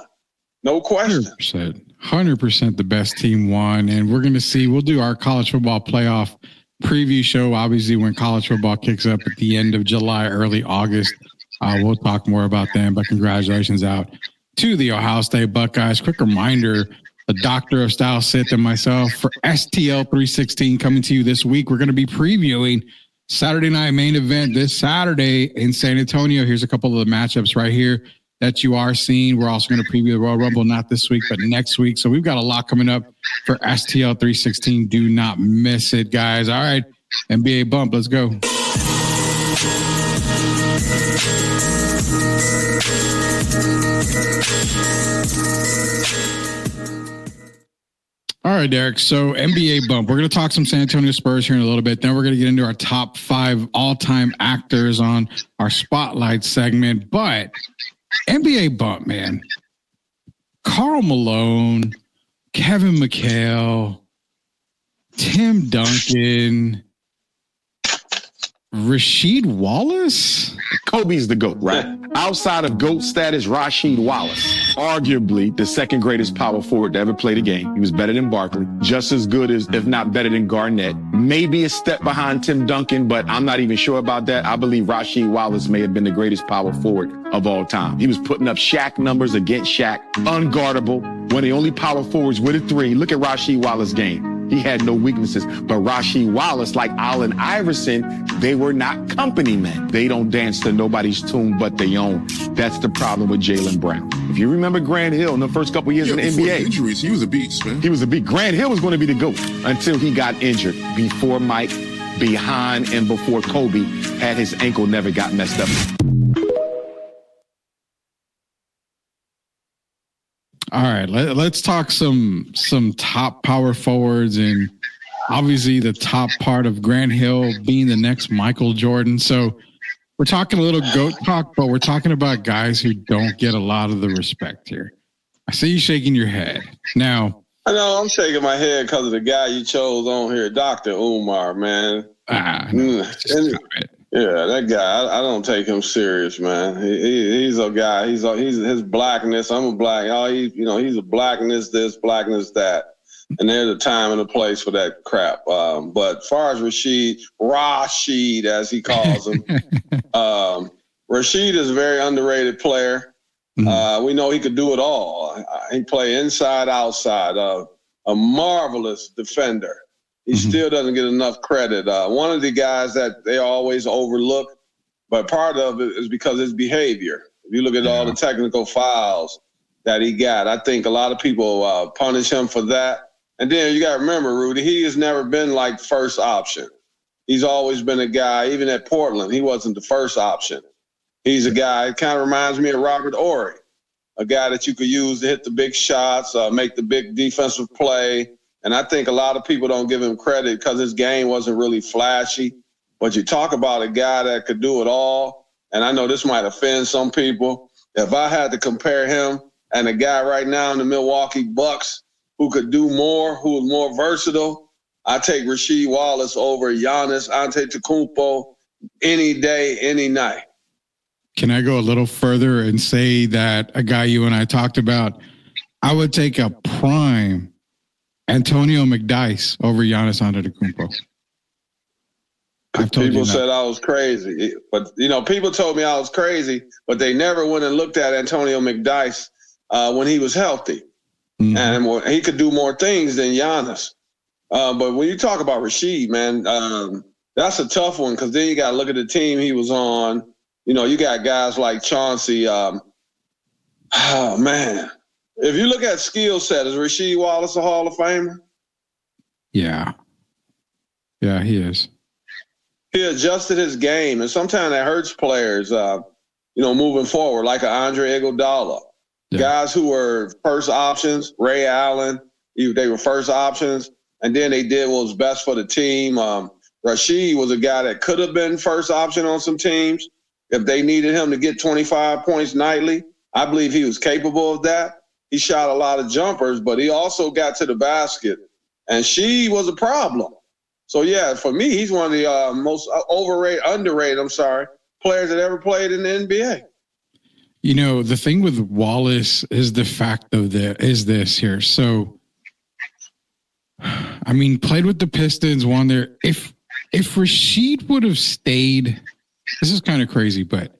No question. 100% the best team won. And we're going to see, we'll do our college football playoff preview show, obviously, when college football kicks up at the end of July, early August. We'll talk more about them, but congratulations out to the Ohio State Buckeyes. Quick reminder, the Doctor of Style Sith and myself for STL 316 coming to you this week. We're going to be previewing Saturday night main event this Saturday in San Antonio. Here's a couple of the matchups right here that you are seeing. We're also going to preview the Royal Rumble, not this week, but next week. So we've got a lot coming up for STL 316. Do not miss it, guys. All right, NBA bump. Let's go. All right, Derek. So NBA bump. We're going to talk some San Antonio Spurs here in a little bit. Then we're going to get into our top 5 all-time actors on our spotlight segment. But NBA bump, man. Karl Malone, Kevin McHale, Tim Duncan, Rasheed Wallace. Kobe's the GOAT, right? Outside of GOAT status, Rasheed Wallace, arguably the second greatest power forward to ever play the game. He was better than Barkley, just as good as, if not better than Garnett. Maybe a step behind Tim Duncan, but I'm not even sure about that. I believe Rasheed Wallace may have been the greatest power forward of all time. He was putting up Shaq numbers against Shaq, unguardable, one of the only power forwards with a 3. Look at Rasheed Wallace's game. He had no weaknesses. But Rasheed Wallace, like Allen Iverson, they were not company men. They don't dance to nobody's tune but their own. That's the problem with Jaylen Brown. If you remember Grant Hill in the first couple years in the NBA. Injuries, he was a beast, man. He was a beast. Grant Hill was going to be the GOAT until he got injured. Before Mike, behind, and before Kobe had his ankle never got messed up. All right, let's talk some top power forwards, and obviously the top part of Grant Hill being the next Michael Jordan. So we're talking a little GOAT talk, but we're talking about guys who don't get a lot of the respect here. I see you shaking your head. Now, I know I'm shaking my head because of the guy you chose on here, Dr. Umar, man. Yeah, that guy, I don't take him serious, man. He's a guy. He's his blackness. I'm a black. He's a blackness this, blackness that, and there's a time and a place for that crap. But as far as Rasheed, as he calls him, Rasheed is a very underrated player. Mm-hmm. We know he could do it all. He play inside, outside. A marvelous defender. He still doesn't get enough credit. One of the guys that they always overlook, but part of it is because of his behavior. If you look at all the technical fouls that he got, I think a lot of people punish him for that. And then you got to remember, Rudy, he has never been like first option. He's always been a guy, even at Portland, he wasn't the first option. He's a guy, it kind of reminds me of Robert Ory, a guy that you could use to hit the big shots, make the big defensive play. And I think a lot of people don't give him credit because his game wasn't really flashy. But you talk about a guy that could do it all, and I know this might offend some people. If I had to compare him and a guy right now in the Milwaukee Bucks who could do more, who is more versatile, I take Rasheed Wallace over Giannis Antetokounmpo any day, any night. Can I go a little further and say that a guy you and I talked about, I would take a prime Antonio McDyess over Giannis Antetokounmpo. People said I was crazy, but people told me I was crazy, but they never went and looked at Antonio McDyess when he was healthy, and he could do more things than Giannis. But when you talk about Rasheed, man, that's a tough one because then you got to look at the team he was on. You got guys like Chauncey. Oh man, if you look at skill set, is Rasheed Wallace a Hall of Famer? Yeah, he is. He adjusted his game, and sometimes that hurts players, moving forward, like an Andre Iguodala. Yeah. Guys who were first options, Ray Allen, they were first options, and then they did what was best for the team. Rasheed was a guy that could have been first option on some teams if they needed him to get 25 points nightly. I believe he was capable of that. He shot a lot of jumpers, but he also got to the basket, and she was a problem. So, yeah, for me, he's one of the most underrated players that ever played in the NBA. The thing with Wallace is the fact of this here. So, I mean, played with the Pistons, won there. If Rasheed would have stayed, this is kind of crazy, but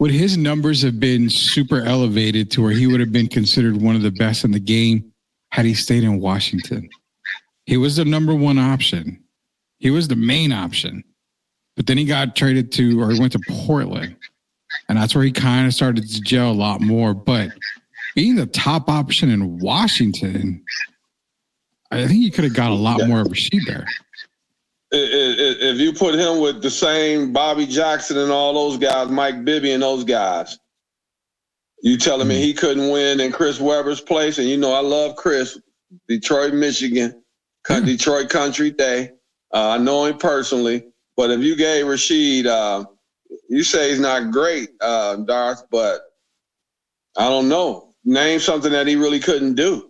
would his numbers have been super elevated to where he would have been considered one of the best in the game had he stayed in Washington? He was the number one option. He was the main option, but then he got traded he went to Portland, and that's where he kind of started to gel a lot more. But being the top option in Washington, I think he could have got a lot more of Rasheed there. If you put him with the same Bobby Jackson and all those guys, Mike Bibby and those guys, you telling me he couldn't win in Chris Webber's place? And I love Chris, Detroit, Michigan, Detroit Country Day. I know him personally, but if you gave Rasheed, you say he's not great, Darth, but I don't know. Name something that he really couldn't do.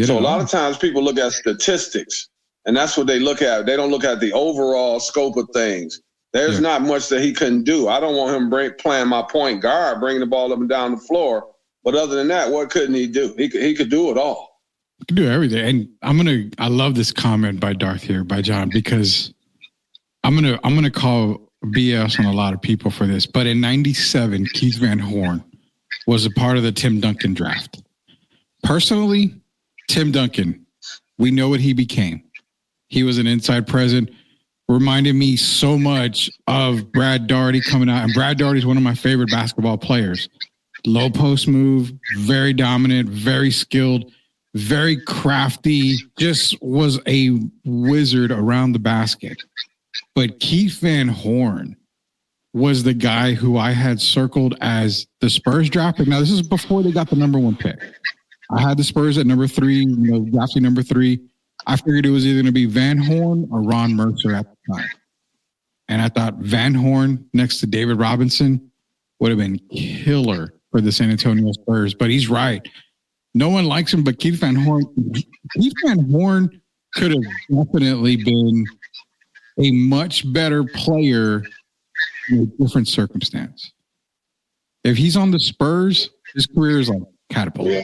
So a lot of times people look at statistics, and that's what they look at. They don't look at the overall scope of things. There's not much that he couldn't do. I don't want him playing my point guard, bringing the ball up and down the floor. But other than that, what couldn't he do? He could do it all. Can do everything. And I love this comment by Darth here, by John, because I'm gonna call BS on a lot of people for this. But in '97, Keith Van Horn was a part of the Tim Duncan draft. Personally, Tim Duncan, we know what he became. He was an inside presence, reminded me so much of Brad Daugherty coming out. And Brad Daugherty is one of my favorite basketball players. Low post move, very dominant, very skilled, very crafty, just was a wizard around the basket. But Keith Van Horn was the guy who I had circled as the Spurs draft pick. Now, this is before they got the number one pick. I had the Spurs at number 3, drafting number 3. I figured it was either going to be Van Horn or Ron Mercer at the time. And I thought Van Horn next to David Robinson would have been killer for the San Antonio Spurs. But he's right. No one likes him, but Keith Van Horn. Keith Van Horn could have definitely been a much better player in a different circumstance. If he's on the Spurs, his career is like catapult. Yeah.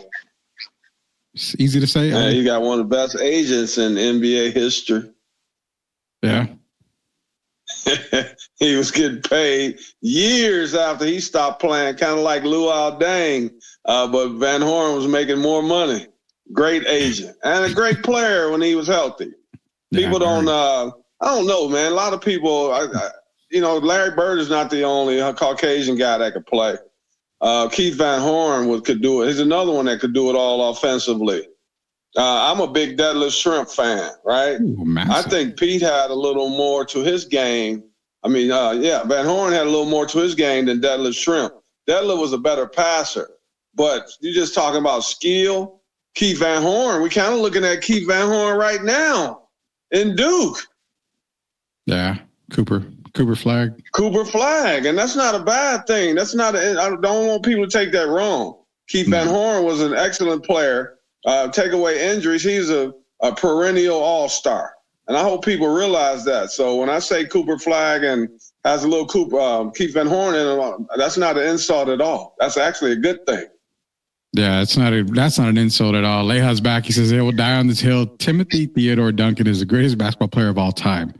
It's easy to say. Yeah, he got one of the best agents in NBA history. Yeah. He was getting paid years after he stopped playing, kind of like Luol Deng. But Van Horn was making more money. Great agent and a great player when he was healthy. People don't, I don't know, man. A lot of people, Larry Bird is not the only Caucasian guy that could play. Keith Van Horn could do it. He's another one that could do it all offensively. I'm a big Deadlift Shrimp fan, right? Ooh, I think Pete had a little more to his game. I mean, Van Horn had a little more to his game than Deadlift Shrimp. Deadlift was a better passer. But you're just talking about skill. Keith Van Horn, we kind of looking at Keith Van Horn right now in Duke. Yeah, Cooper Flag. Cooper Flag, and that's not a bad thing. I don't want people to take that wrong. Keith Van Horn was an excellent player. Take away injuries, he's a perennial all-star. And I hope people realize that. So when I say Cooper Flag and has a little Keith Van Horn in it, that's not an insult at all. That's actually a good thing. Yeah, that's not an insult at all. Leha's back. He says they will die on this hill. Timothy Theodore Duncan is the greatest basketball player of all time.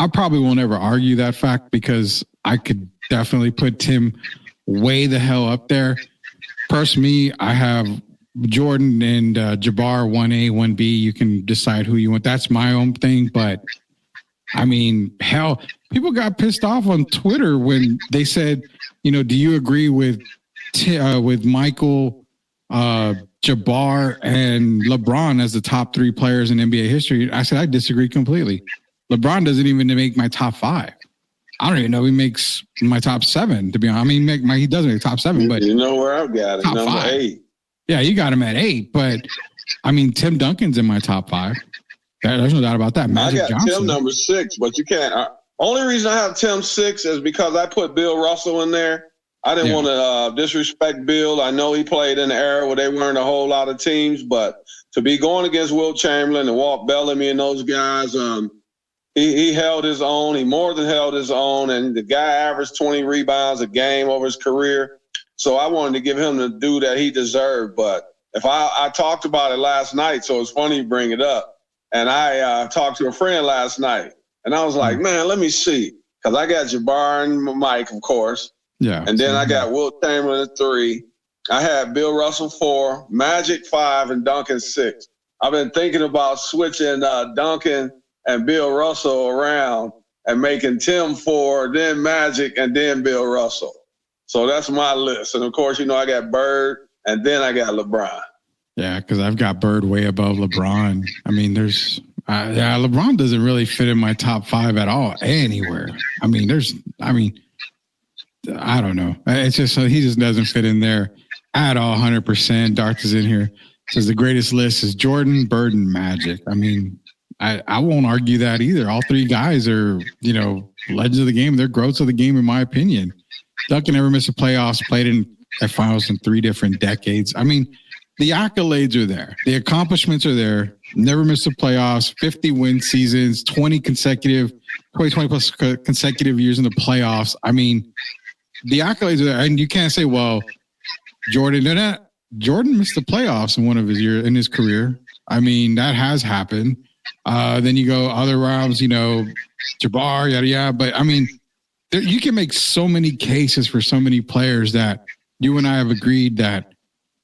I probably won't ever argue that fact because I could definitely put Tim way the hell up there. Personally, I have Jordan and Jabbar 1A, 1B. You can decide who you want. That's my own thing. But I mean, hell, people got pissed off on Twitter when they said, do you agree with Michael, Jabbar, and LeBron as the top 3 players in NBA history? I said, I disagree completely. LeBron doesn't even make my top 5. I don't even know if he makes my top 7, to be honest. I mean, he doesn't make top 7, but you know where I've got it, number 5. 8. Yeah, you got him at 8, but I mean, Tim Duncan's in my top 5. There's no doubt about that. Magic I got Johnson. Tim number 6, but you can't. Only reason I have Tim 6 is because I put Bill Russell in there. I didn't want to disrespect Bill. I know he played in an era where they weren't a whole lot of teams, but to be going against Wilt Chamberlain and Walt Bellamy and those guys, he held his own. He more than held his own, and the guy averaged 20 rebounds a game over his career. So I wanted to give him the due that he deserved. But if I talked about it last night, so it's funny you bring it up. And I talked to a friend last night, and I was like, man, let me see. Because I got Jabbar and Mike, of course. Yeah. And then I got Wilt Chamberlain at 3. I had Bill Russell 4, Magic 5, and Duncan 6. I've been thinking about switching Duncan and Bill Russell around and making Tim 4, then Magic, and then Bill Russell. So that's my list. And, of course, I got Bird, and then I got LeBron. Yeah, because I've got Bird way above LeBron. I mean, LeBron doesn't really fit in my top 5 at all anywhere. I don't know. It's just he just doesn't fit in there at all. 100%. Darth is in here. Says the greatest list is Jordan, Bird, and Magic. I mean, I won't argue that either. All 3 guys are, legends of the game. They're growths of the game, in my opinion. Duncan never missed a playoffs, played in finals in 3 different decades. I mean, the accolades are there. The accomplishments are there. Never missed the playoffs, 50 win seasons, 20 plus consecutive years in the playoffs. I mean, the accolades are there. And you can't say, well, Jordan missed the playoffs in one of his years in his career. I mean, that has happened. Then you go other rounds, Jabbar, yada, yada. But I mean, you can make so many cases for so many players that you and I have agreed that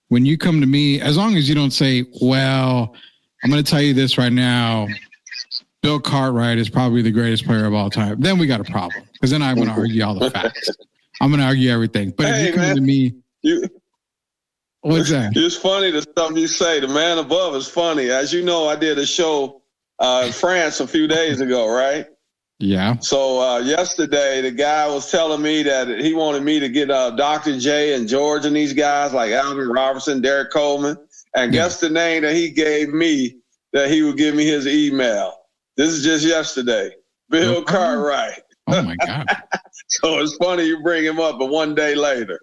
when you come to me, as long as you don't say, well, I'm going to tell you this right now, Bill Cartwright is probably the greatest player of all time, then we got a problem. Because then I'm going to argue all the facts. I'm going to argue everything. But if you come to me, what's that? It's funny the stuff you say. The man above is funny. As you know, I did a show in France a few days ago, right? Yeah. So yesterday, the guy was telling me that he wanted me to get Dr. J and George and these guys like Alvin Robertson, Derek Coleman. And guess the name that he gave me that he would give me his email. This is just yesterday. Bill Cartwright. Oh, my God. So it's funny you bring him up, but one day later.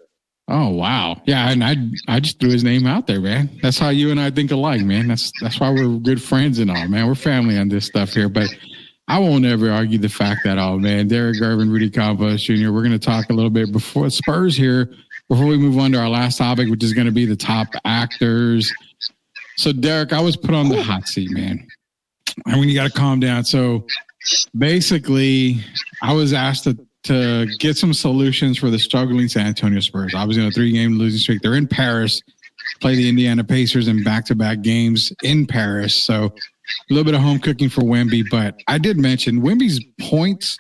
Oh, wow. Yeah, and I just threw his name out there, man. That's how you and I think alike, man. That's why we're good friends and all, man. We're family on this stuff here. But I won't ever argue the fact that, man, Derek Gervin, Rudy Campos Jr., we're going to talk a little bit before Spurs here, before we move on to our last topic, which is going to be the top actors. So, Derek, I was put on the hot seat, man. I mean, you got to calm down. So, basically, I was asked to get some solutions for the struggling San Antonio Spurs. I was in a 3-game losing streak. They're in Paris, play the Indiana Pacers in back-to-back games in Paris. So, a little bit of home cooking for Wemby, but I did mention Wemby's points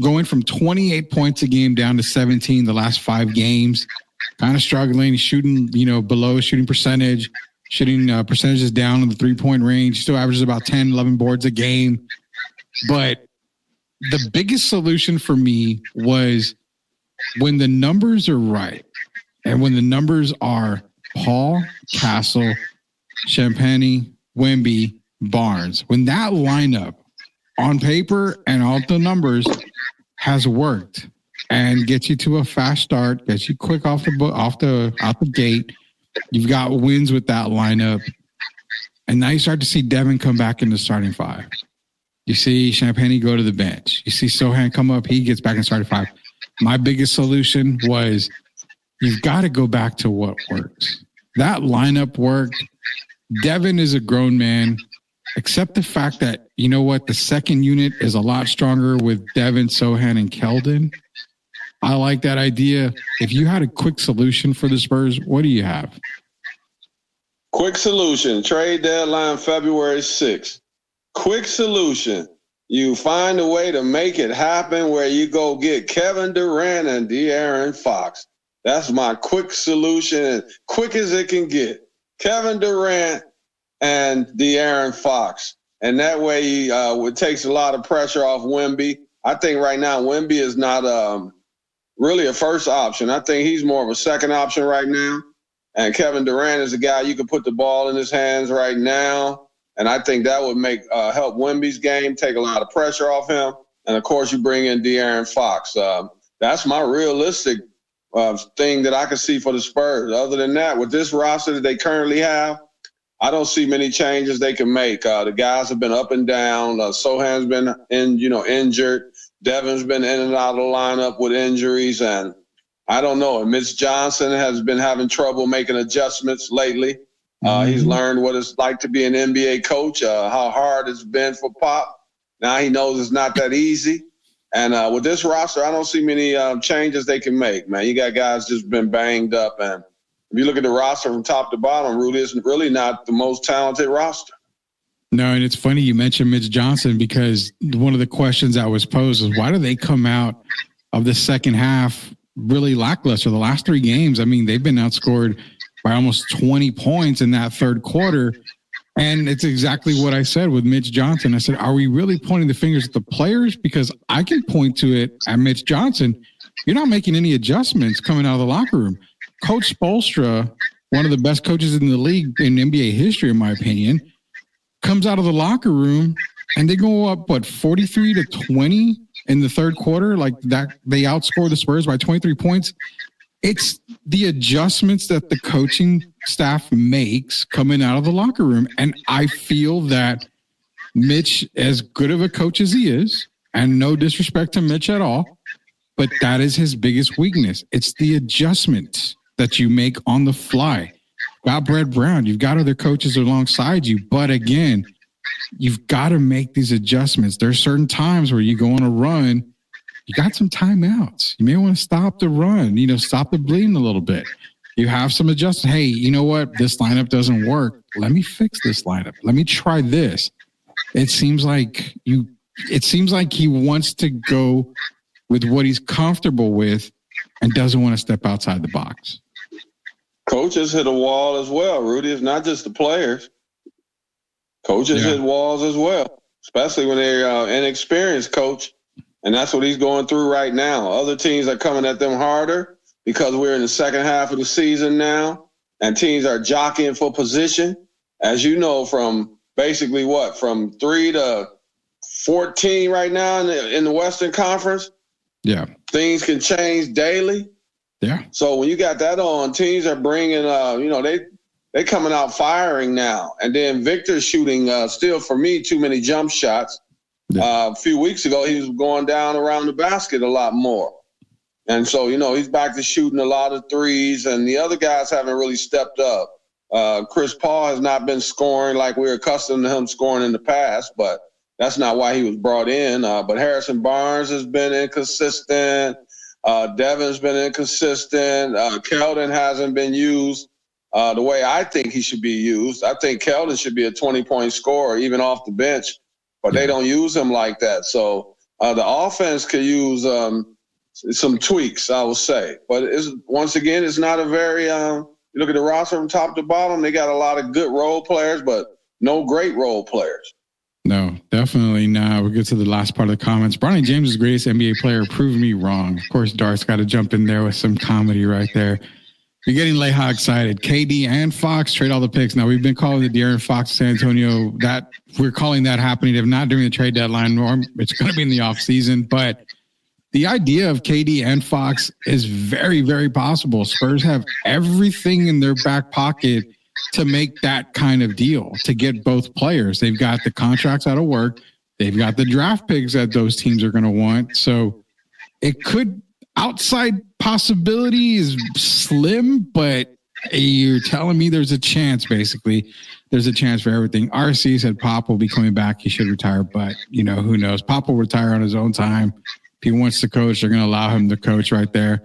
going from 28 points a game down to 17 the last 5 games. kind of struggling, shooting, below shooting percentage, percentages down in the 3-point range, still averages about 10, 11 boards a game. But the biggest solution for me was when the numbers are right and when the numbers are Paul, Castle, Champagnie, Wemby, Barnes, when that lineup on paper and all the numbers has worked and gets you to a fast start, gets you quick out the gate, you've got wins with that lineup. And now you start to see Devin come back in the starting five. You see Champagnie go to the bench. You see Sohan come up. He gets back in starting five. My biggest solution was you've got to go back to what works. That lineup worked. Devin is a grown man, except the fact that, the second unit is a lot stronger with Devin, Sohan, and Keldon. I like that idea. If you had a quick solution for the Spurs, what do you have? Quick solution, trade deadline February 6th. Quick solution. You find a way to make it happen where you go get Kevin Durant and De'Aaron Fox. That's my quick solution, quick as it can get. Kevin Durant and De'Aaron Fox. And that way it takes a lot of pressure off Wemby. I think right now Wemby is not really a first option. I think he's more of a second option right now. And Kevin Durant is a guy you can put the ball in his hands right now. And I think that would help Wemby's game, take a lot of pressure off him. And, of course, you bring in De'Aaron Fox. That's my realistic thing that I can see for the Spurs. Other than that, with this roster that they currently have, I don't see many changes they can make. The guys have been up and down. Sohan's been injured. Devin's been in and out of the lineup with injuries. And I don't know. Mitch Johnson has been having trouble making adjustments lately. He's learned what it's like to be an NBA coach, how hard it's been for Pop. Now he knows it's not that easy. And with this roster, I don't see many changes they can make, man. You got guys just been banged up. And if you look at the roster from top to bottom, Rudy is really not the most talented roster. No, and it's funny you mentioned Mitch Johnson because one of the questions that was posed is why do they come out of the second half really lackluster? The last 3 games, I mean, they've been outscored by almost 20 points in that third quarter. And it's exactly what I said with Mitch Johnson. I said, are we really pointing the fingers at the players? Because I can point to it at Mitch Johnson. You're not making any adjustments coming out of the locker room. Coach Spoelstra, one of the best coaches in the league in NBA history, in my opinion, comes out of the locker room and they go up, 43-20 in the third quarter? Like that, they outscore the Spurs by 23 points. It's the adjustments that the coaching staff makes coming out of the locker room. And I feel that Mitch, as good of a coach as he is, and no disrespect to Mitch at all, but that is his biggest weakness. It's the adjustments that you make on the fly. Got Brett Brown. You've got other coaches alongside you. But again, you've got to make these adjustments. There's certain times where you go on a run, you got some timeouts. You may want to stop the run, stop the bleeding a little bit. You have some adjustments. Hey, you know what? This lineup doesn't work. Let me fix this lineup. Let me try this. It seems like he wants to go with what he's comfortable with and doesn't want to step outside the box. Coaches hit a wall as well, Rudy. It's not just the players. Coaches hit walls as well, especially when they're inexperienced coach. And that's what he's going through right now. Other teams are coming at them harder because we're in the second half of the season now, and teams are jockeying for position. As you know, from basically from 3 to 14 right now in the Western Conference. Yeah. Things can change daily. Yeah. So when you got that on, teams are bringing, they coming out firing now. And then Victor's shooting still, for me, too many jump shots. A few weeks ago, he was going down around the basket a lot more. And so, he's back to shooting a lot of threes, and the other guys haven't really stepped up. Chris Paul has not been scoring like we're accustomed to him scoring in the past, but that's not why he was brought in. But Harrison Barnes has been inconsistent. Devin's been inconsistent. Keldon hasn't been used the way I think he should be used. I think Keldon should be a 20-point scorer, even off the bench. But they don't use him like that. So the offense could use some tweaks, I will say. But once again, it's not a very you look at the roster from top to bottom, they got a lot of good role players, but no great role players. No, definitely not. We'll get to the last part of the comments. Bronny James is the greatest NBA player. Prove me wrong. Of course, Dart's got to jump in there with some comedy right there. You're getting Leha excited. KD and Fox trade all the picks. Now, we've been calling the De'Aaron Fox San Antonio. That we're calling that happening. If not during the trade deadline, it's going to be in the offseason. But the idea of KD and Fox is very, very possible. Spurs have everything in their back pocket to make that kind of deal, to get both players. They've got the contracts out of work. They've got the draft picks that those teams are going to want. So it could, outside possibility is slim, but you're telling me there's a chance, basically. There's a chance for everything. RC said Pop will be coming back. He should retire, but, who knows? Pop will retire on his own time. If he wants to coach, they're going to allow him to coach right there.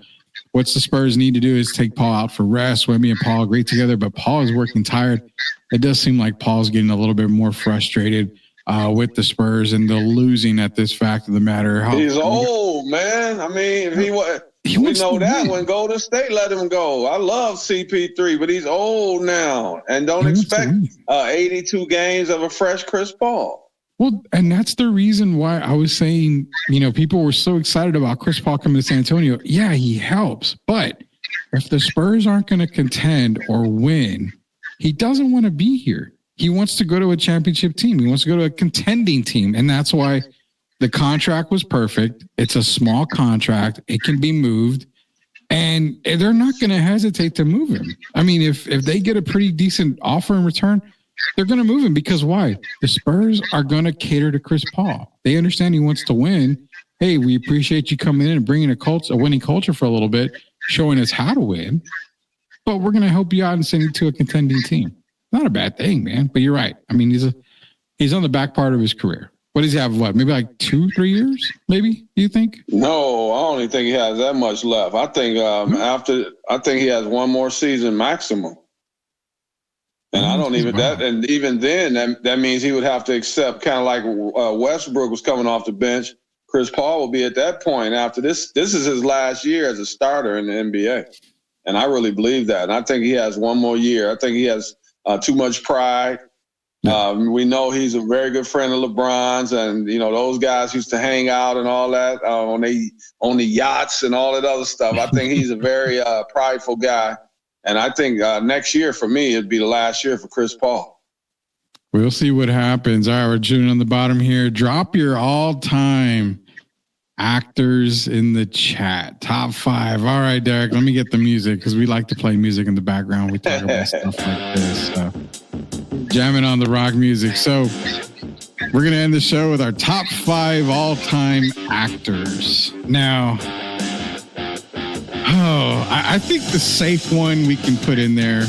What's the Spurs need to do is take Paul out for rest. Wemby and Paul agree together, but Paul is working tired. It does seem like Paul's getting a little bit more frustrated with the Spurs and the losing at this fact of the matter. He's old, man. I mean, if we know that when Golden State let him go. I love CP3, but he's old now, and don't expect 82 games of a fresh Chris Paul. Well, and that's the reason why I was saying, people were so excited about Chris Paul coming to San Antonio. Yeah, he helps. But if the Spurs aren't going to contend or win, he doesn't want to be here. He wants to go to a championship team. He wants to go to a contending team. And that's why the contract was perfect. It's a small contract. It can be moved. And they're not going to hesitate to move him. I mean, if they get a pretty decent offer in return, they're going to move him because why? The Spurs are going to cater to Chris Paul. They understand he wants to win. Hey, we appreciate you coming in and bringing a winning culture for a little bit, showing us how to win. But we're going to help you out and send you to a contending team. Not a bad thing, man. But you're right. I mean, he's on the back part of his career. What does he have? Maybe like 2-3 years? Maybe, do you think? No, I don't even think he has that much left. I think I think he has one more season maximum. And I don't even and even then that means he would have to accept, kind of like Westbrook was coming off the bench. Chris Paul will be at that point after this. This is his last year as a starter in the NBA. And I really believe that. And I think he has one more year. I think he has too much pride. We know he's a very good friend of LeBron's, and those guys used to hang out and all that on the yachts and all that other stuff. I think he's a very prideful guy. And I think next year, for me, it'd be the last year for Chris Paul. We'll see what happens. All right, we're shooting on the bottom here. Drop your all-time actors in the chat. Top 5. All right, Derek, let me get the music because we like to play music in the background. We talk about stuff like this. So. Jamming on the rock music. So we're going to end the show with our top 5 all-time actors. Now... I think the safe one we can put in there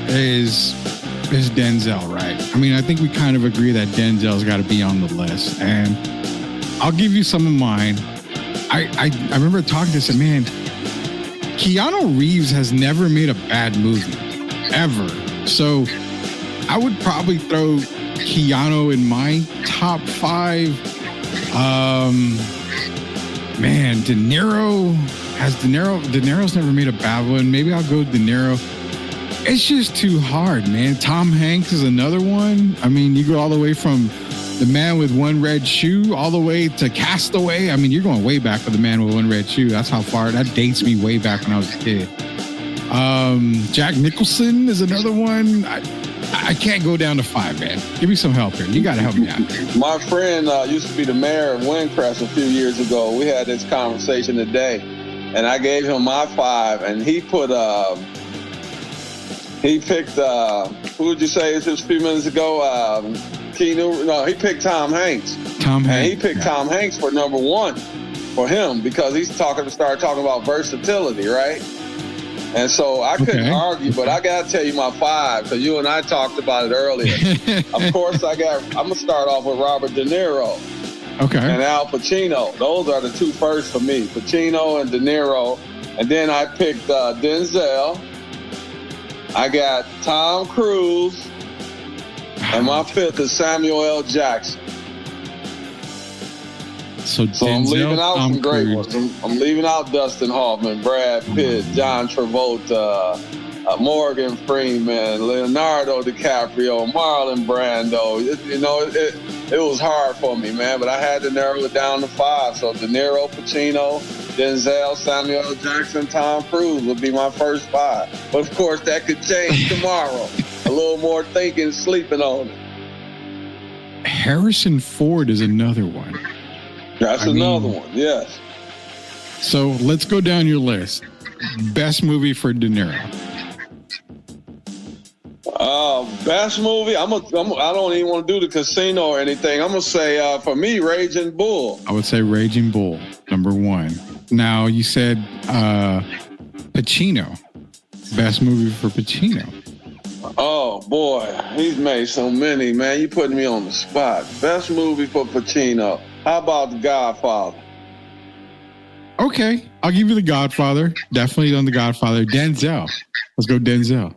is Denzel, right? I mean, I think we kind of agree that Denzel's got to be on the list. And I'll give you some of mine. I remember talking to some man, Keanu Reeves has never made a bad movie, ever. So I would probably throw Keanu in my top 5. De Niro... De Niro's never made a bad one. Maybe I'll go De Niro. It's just too hard, man. Tom Hanks is another one. I mean, you go all the way from The Man with One Red Shoe all the way to Castaway. I mean, you're going way back for The Man with One Red Shoe. That's how far. That dates me way back when I was a kid. Jack Nicholson is another one. I can't go down to 5, man. Give me some help here. You got to help me out. My friend used to be the mayor of Windcrest a few years ago. We had this conversation today. And I gave him my 5, and he put, he picked, who would you say just a few minutes ago? He picked Tom Hanks. And he picked Tom Hanks for number 1 for him because he's started talking about versatility, right? And so I couldn't argue, but I got to tell you my 5 because you and I talked about it earlier. Of course, I'm going to start off with Robert De Niro. Okay. And Al Pacino. Those are the 2 first for me, Pacino and De Niro. And then I picked Denzel. I got Tom Cruise. And my 5th is Samuel L. Jackson. So I'm leaving out some great ones. I'm leaving out Dustin Hoffman, Brad Pitt, John Travolta, Morgan Freeman, Leonardo DiCaprio, Marlon Brando. It was hard for me, man, but I had to narrow it down to 5. So De Niro, Pacino, Denzel, Samuel L. Jackson, Tom Cruise would be my first 5. But of course, that could change tomorrow. A little more thinking, sleeping on it. Harrison Ford is another one. That's another one, yes. So let's go down your list. Best movie for De Niro. Best movie? I don't even want to do the Casino or anything. I'm gonna say for me, Raging Bull. I would say Raging Bull, number 1. Now you said Pacino. Best movie for Pacino. Oh boy, he's made so many, man. You putting me on the spot. Best movie for Pacino. How about The Godfather? Okay, I'll give you The Godfather. Definitely on The Godfather. Denzel. Let's go Denzel.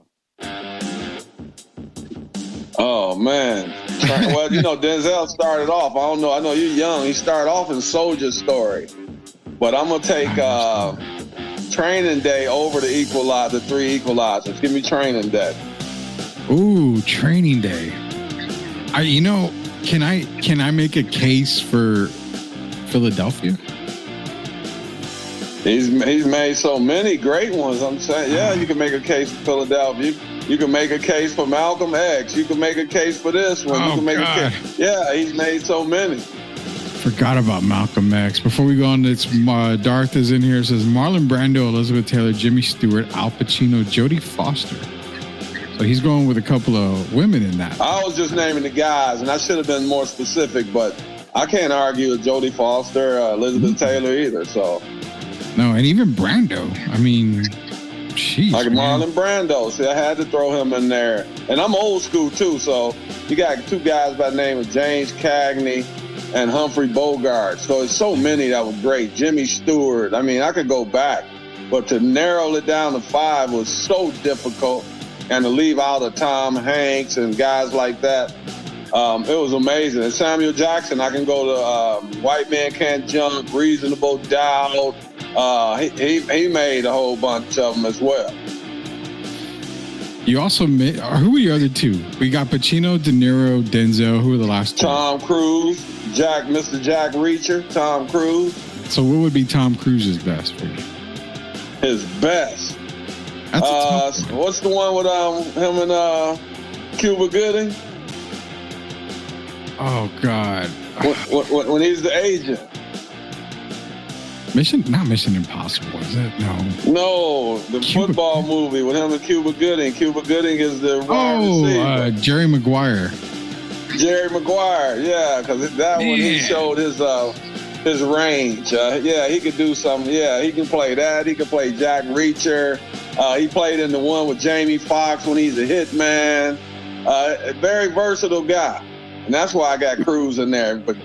Oh, man. Well, Denzel started off. I don't know. I know you're young. He started off in Soldier Story. But I'm going to take Training Day over the 3 Equalizers. Give me Training Day. Ooh, Training Day. Can I make a case for Philadelphia? He's made so many great ones. I'm saying, yeah, you can make a case for Philadelphia. You can make a case for Malcolm X. You can make a case for this one. You can make a case. Yeah, he's made so many. Forgot about Malcolm X. Before we go on, it's Darth is in here. It says Marlon Brando, Elizabeth Taylor, Jimmy Stewart, Al Pacino, Jodie Foster. So he's going with a couple of women in that. I was just naming the guys, and I should have been more specific, but I can't argue with Jodie Foster, Elizabeth Taylor either. So no, and even Brando. I mean, jeez, like Marlon Brando. See, I had to throw him in there, and I'm old school too. So you got 2 guys by the name of James Cagney and Humphrey Bogart. So it's so many that were great. Jimmy Stewart. I mean, I could go back, but to narrow it down to 5 was so difficult. And to leave out of Tom Hanks and guys like that, it was amazing. And Samuel Jackson, I can go to White Man Can't Jump, Reasonable Doubt. He made a whole bunch of them as well. You also made, who were your other 2? We got Pacino, De Niro, Denzel. Who were the last 2? Tom Cruise, Mr. Jack Reacher, Tom Cruise. So what would be Tom Cruise's best for you? His best? What's the one with him and Cuba Gooding? Oh God! When he's the agent. Not Mission Impossible, is it? No, the football movie with him and Cuba Gooding. Cuba Gooding is the Jerry Maguire. Jerry Maguire, yeah, because that one he showed his range. He could do something. Yeah, he can play that. He can play Jack Reacher. He played in the one with Jamie Foxx when he's a hitman. A very versatile guy. And that's why I got Cruise in there. But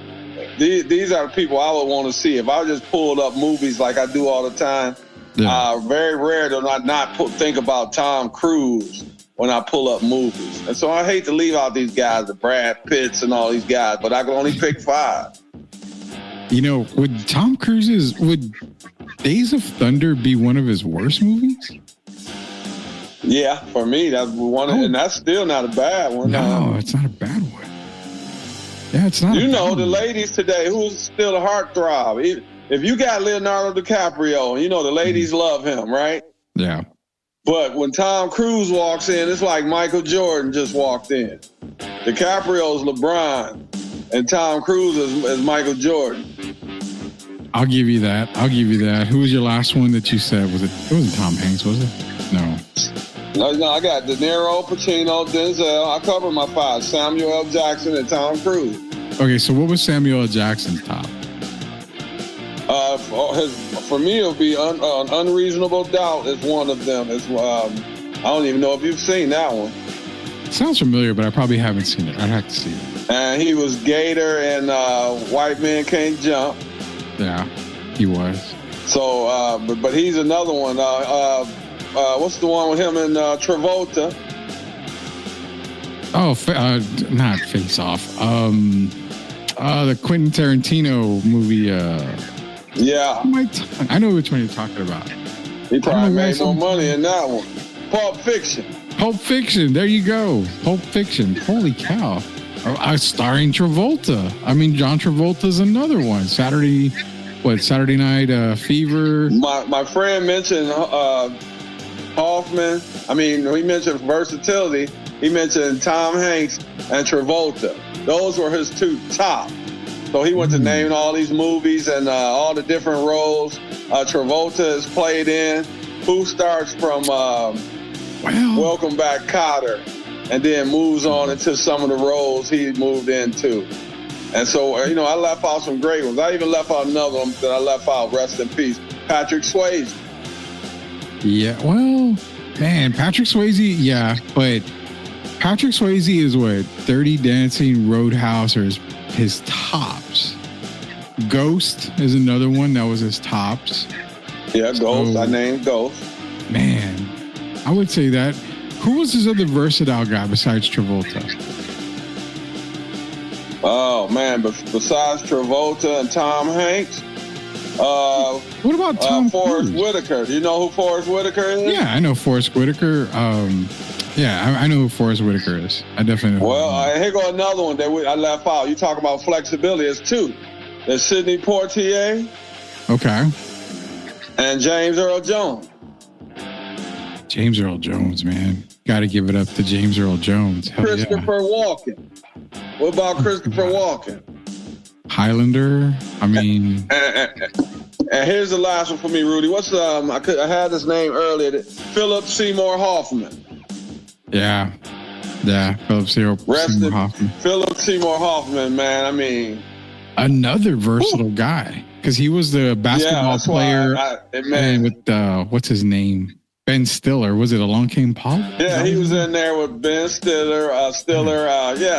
these are the people I would want to see. If I just pulled up movies like I do all the time, very rare to not think about Tom Cruise when I pull up movies. And so I hate to leave out these guys, the Brad Pitts and all these guys, but I can only pick 5. Would Tom Cruise's, would Days of Thunder be one of his worst movies? Yeah, for me, that's one, and that's still not a bad one. No, it's not a bad one. Yeah, it's not. The ladies today, who's still a heartthrob? If you got Leonardo DiCaprio, the ladies love him, right? Yeah. But when Tom Cruise walks in, it's like Michael Jordan just walked in. DiCaprio's LeBron, and Tom Cruise is Michael Jordan. I'll give you that. Who was your last one that you said? It wasn't Tom Hanks, was it? No. No, I got De Niro, Pacino, Denzel. I covered my 5. Samuel L. Jackson and Tom Cruise. Okay, so what was Samuel L. Jackson's top? For me, it'll be an Unreasonable Doubt is one of them. I don't even know if you've seen that one. It sounds familiar, but I probably haven't seen it. I'd have to see it. And he was Gator and White Man Can't Jump. Yeah, he was. So, but he's another one. What's the one with him and Travolta? Oh, not Face Off. The Quentin Tarantino movie. Yeah. I know which one you're talking about. He probably made more money in that one. Pulp Fiction. Pulp Fiction. There you go. Pulp Fiction. Holy cow. Starring Travolta. I mean, John Travolta's another one. Saturday Night Fever. My friend mentioned Hoffman. I mean, he mentioned versatility. He mentioned Tom Hanks and Travolta. Those were his two top. So he went to name all these movies and all the different roles Travolta has played in. Who starts from Welcome Back, Kotter, and then moves on into some of the roles he moved into. And so, I left out some great ones. I even left out another one that I left out, rest in peace, Patrick Swayze. Yeah, well, man, Patrick Swayze, yeah, but Patrick Swayze is what? Dirty Dancing, Roadhouse, or his tops. Ghost is another one that was his tops. Yeah, Ghost. So, I named Ghost. Man, I would say that. Who was his other versatile guy besides Travolta? Oh, man, but besides Travolta and Tom Hanks, what about Tom Forrest Cruise? Whitaker? Do you know who Forrest Whitaker is? Yeah, I know Forrest Whitaker. Yeah, I know who Forrest Whitaker is. I definitely know. Well, here go another one that I left out. You talk about flexibility. It's two. There's Sidney Poitier. Okay. And James Earl Jones. James Earl Jones, man. Got to give it up to James Earl Jones. Hell Christopher Walken. What about Christopher Walken? Highlander. I mean. And here's the last one for me, Rudy. What's I had his name earlier. Philip Seymour Hoffman. Yeah. Philip Seymour Hoffman. Philip Seymour Hoffman, man. I mean, another versatile guy because he was the basketball player with what's his name? Ben Stiller. Was it Along Came Polly? Yeah, he was in there with Ben Stiller.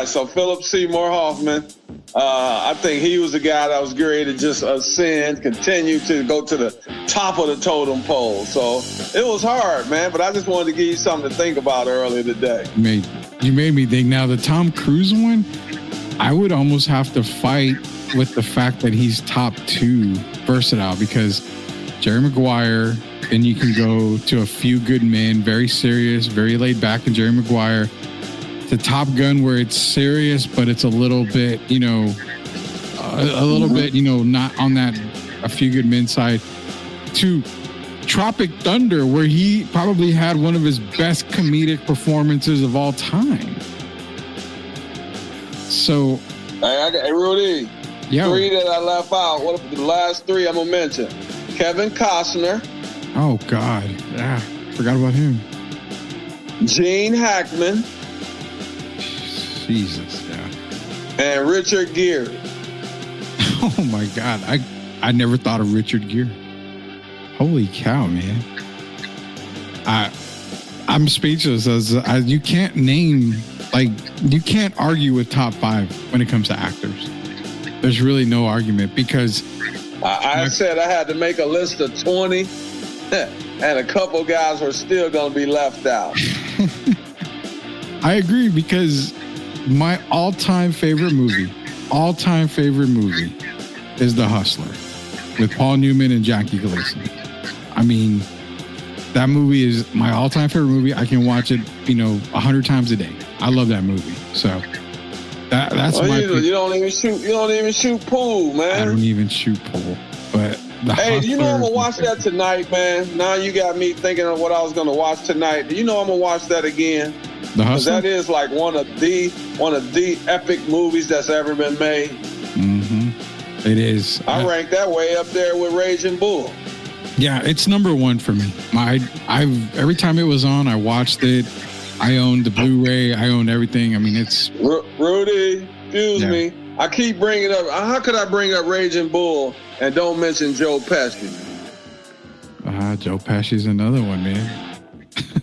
So Philip Seymour Hoffman. I think he was the guy that was great to just ascend, continue to go to the top of the totem pole. So it was hard, man. But I just wanted to give you something to think about earlier today. You made me think. Now the Tom Cruise one, I would almost have to fight with the fact that he's top 2 versatile because Jerry Maguire. Then you can go to A Few Good Men, very serious, very laid back in Jerry Maguire. To Top Gun, where it's serious, but it's a little bit, not on that A Few Good Men side. To Tropic Thunder, where he probably had one of his best comedic performances of all time. So, hey Rudy, yeah. 3 that I left out. What are the last 3 I'm gonna mention? Kevin Costner. Oh, God. Yeah, forgot about him. Gene Hackman. Jesus, yeah. And Richard Gere. Oh, my God. I never thought of Richard Gere. Holy cow, man. I'm speechless. You can't you can't argue with top 5 when it comes to actors. There's really no argument because... I said I had to make a list of 20. And a couple guys were still going to be left out. I agree because my all-time favorite movie is The Hustler with Paul Newman and Jackie Gleason. I mean, that movie is my all-time favorite movie. I can watch it, 100 times a day. I love that movie. So that's my. You don't even shoot pool, man. I don't even shoot pool, but. Hey, do you know I'm gonna watch that tonight, man? Now you got me thinking of what I was gonna watch tonight. Do you know I'm gonna watch that again? The Hustler? That is like one of the epic movies that's ever been made. Mm-hmm. It is. I rank that way up there with Raging Bull. Yeah, it's number 1 for me. Every time it was on, I watched it. I owned the Blu-ray. I owned everything. I mean, it's Rudy. Excuse me. I keep bringing up. How could I bring up Raging Bull and don't mention Joe Pesci? Joe Pesci's another one, man.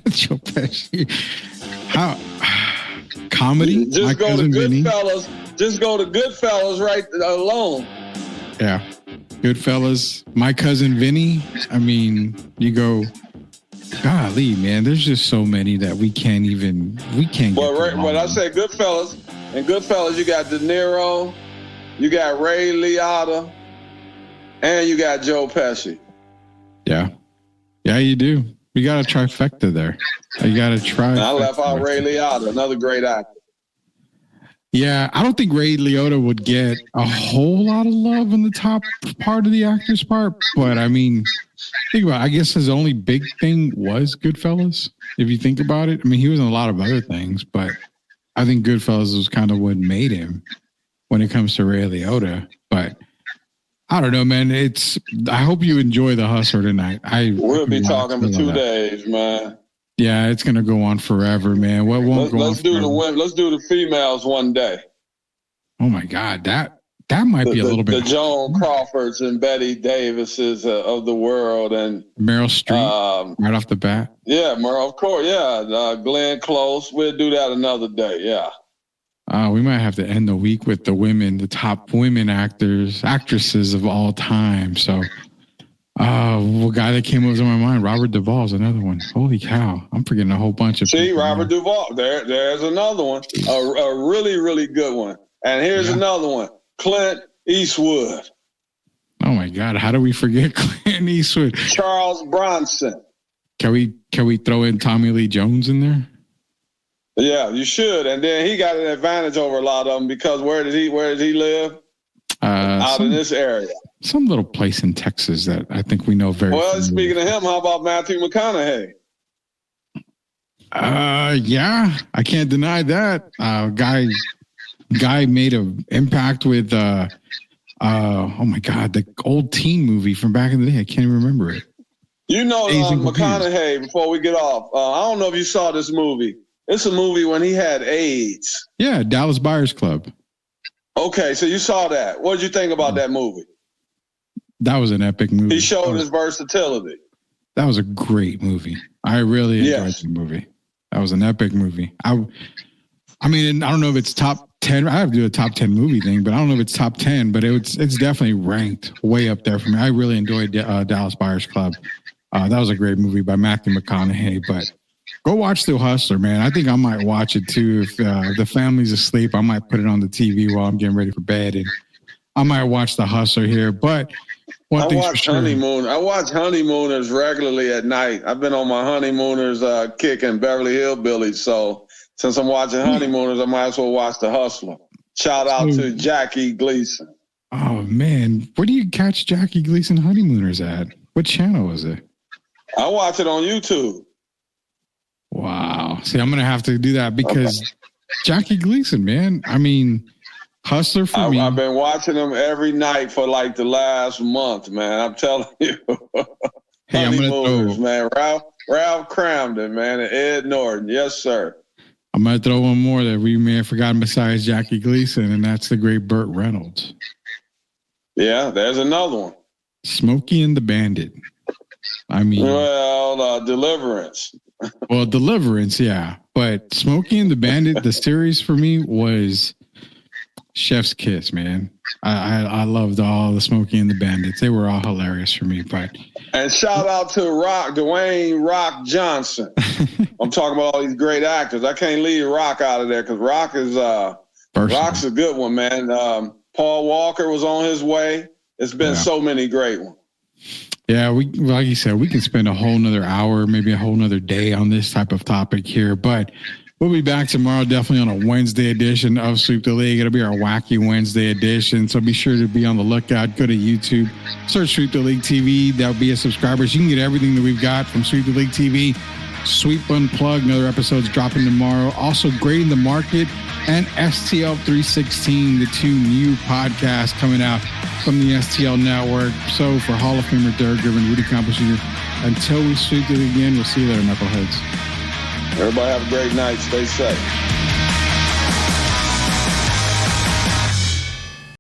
Joe Pesci. How comedy? Just go to Goodfellas. Just go to Goodfellas right alone. Yeah, Goodfellas. My Cousin Vinny. I mean, you go. Golly, man. There's just so many that we can't. But I say Goodfellas. And Goodfellas, you got De Niro, you got Ray Liotta, and you got Joe Pesci. Yeah. Yeah, you do. You got a trifecta there. You got to try. I left out Ray Liotta, another great actor. Yeah, I don't think Ray Liotta would get a whole lot of love in the top part of the actor's part. But I mean, think about it. I guess his only big thing was Goodfellas. If you think about it, I mean, he was in a lot of other things, but I think Goodfellas was kind of what made him when it comes to Ray Liotta. But I don't know, man. I hope you enjoy The Hustler tonight. We'll be talking for 2 days, man. Yeah, it's gonna go on forever, man. What won't go on? Let's do the females one day. Oh my God, that might be a little bit. The Joan Crawfords and Betty Davises of the world, and Meryl Streep right off the bat. Yeah, Meryl, of course. Yeah, Glenn Close. We'll do that another day. Yeah. We might have to end the week with the top women actresses of all time. So. Well, guy that came up to my mind, Robert Duvall, is another one. Holy cow. I'm forgetting a whole bunch of people. Robert Duvall. There's another one. A really, really good one. And here's another one. Clint Eastwood. Oh my God. How do we forget Clint Eastwood? Charles Bronson. Can we throw in Tommy Lee Jones in there? Yeah, you should. And then he got an advantage over a lot of them because where did he live? Out in this area. Some little place in Texas that I think we know very well. Speaking of him, how about Matthew McConaughey? Yeah, I can't deny that. Guy made an impact with oh my God, the old teen movie from back in the day. I can't even remember it. You know, McConaughey, before we get off, I don't know if you saw this movie. It's a movie when he had AIDS. Yeah, Dallas Buyers Club. Okay, so you saw that. What did you think about that movie? That was an epic movie. He showed his versatility. That was a great movie. I really enjoyed the movie. That was an epic movie. I mean, I don't know if it's top 10. I have to do a top 10 movie thing, but I don't know if it's top 10, but it's definitely ranked way up there for me. I really enjoyed Dallas Buyers Club. That was a great movie by Matthew McConaughey, but go watch The Hustler, man. I think I might watch it too. If the family's asleep, I might put it on the TV while I'm getting ready for bed, and I might watch The Hustler here. But one thing's for sure. I watch Honeymooners regularly at night. I've been on my Honeymooners kick in Beverly Hillbillies, so since I'm watching Honeymooners, I might as well watch The Hustler. Shout out to Jackie Gleason. Oh man, where do you catch Jackie Gleason Honeymooners at? What channel is it? I watch it on YouTube. Wow. See, I'm going to have to do that because Jackie Gleason, man. I mean, Hustler for me. I've been watching him every night for like the last month, man. I'm telling you. Hey, I'm going to throw, man. Ralph Cramden, man, and Ed Norton. Yes, sir. I'm going to throw one more that we may have forgotten besides Jackie Gleason, and that's the great Burt Reynolds. Yeah, there's another one. Smokey and the Bandit. I mean, Deliverance. Well, Deliverance, yeah. But Smokey and the Bandit, the series for me was Chef's Kiss, man. I loved all the Smokey and the Bandits. They were all hilarious for me. And shout out to Dwayne Rock Johnson. I'm talking about all these great actors. I can't leave Rock out of there because Rock is Rock's a good one, man. Paul Walker was on his way. It's been so many great ones. Yeah, like you said, we can spend a whole nother hour, maybe a whole nother day on this type of topic here. But we'll be back tomorrow, definitely on a Wednesday edition of Sweep the League. It'll be our wacky Wednesday edition. So be sure to be on the lookout. Go to YouTube, search Sweep the League TV. That'll be a subscriber. So you can get everything that we've got from Sweep the League TV. Sweep Unplugged, another episode's dropping tomorrow. Also, Grading the Market and STL 316, the two new podcasts coming out from the STL network. So for Hall of Famer Derek Griffin, Rudy Campos Jr., until we sweep it again, we'll see you later, knuckleheads. Everybody have a great night. Stay safe.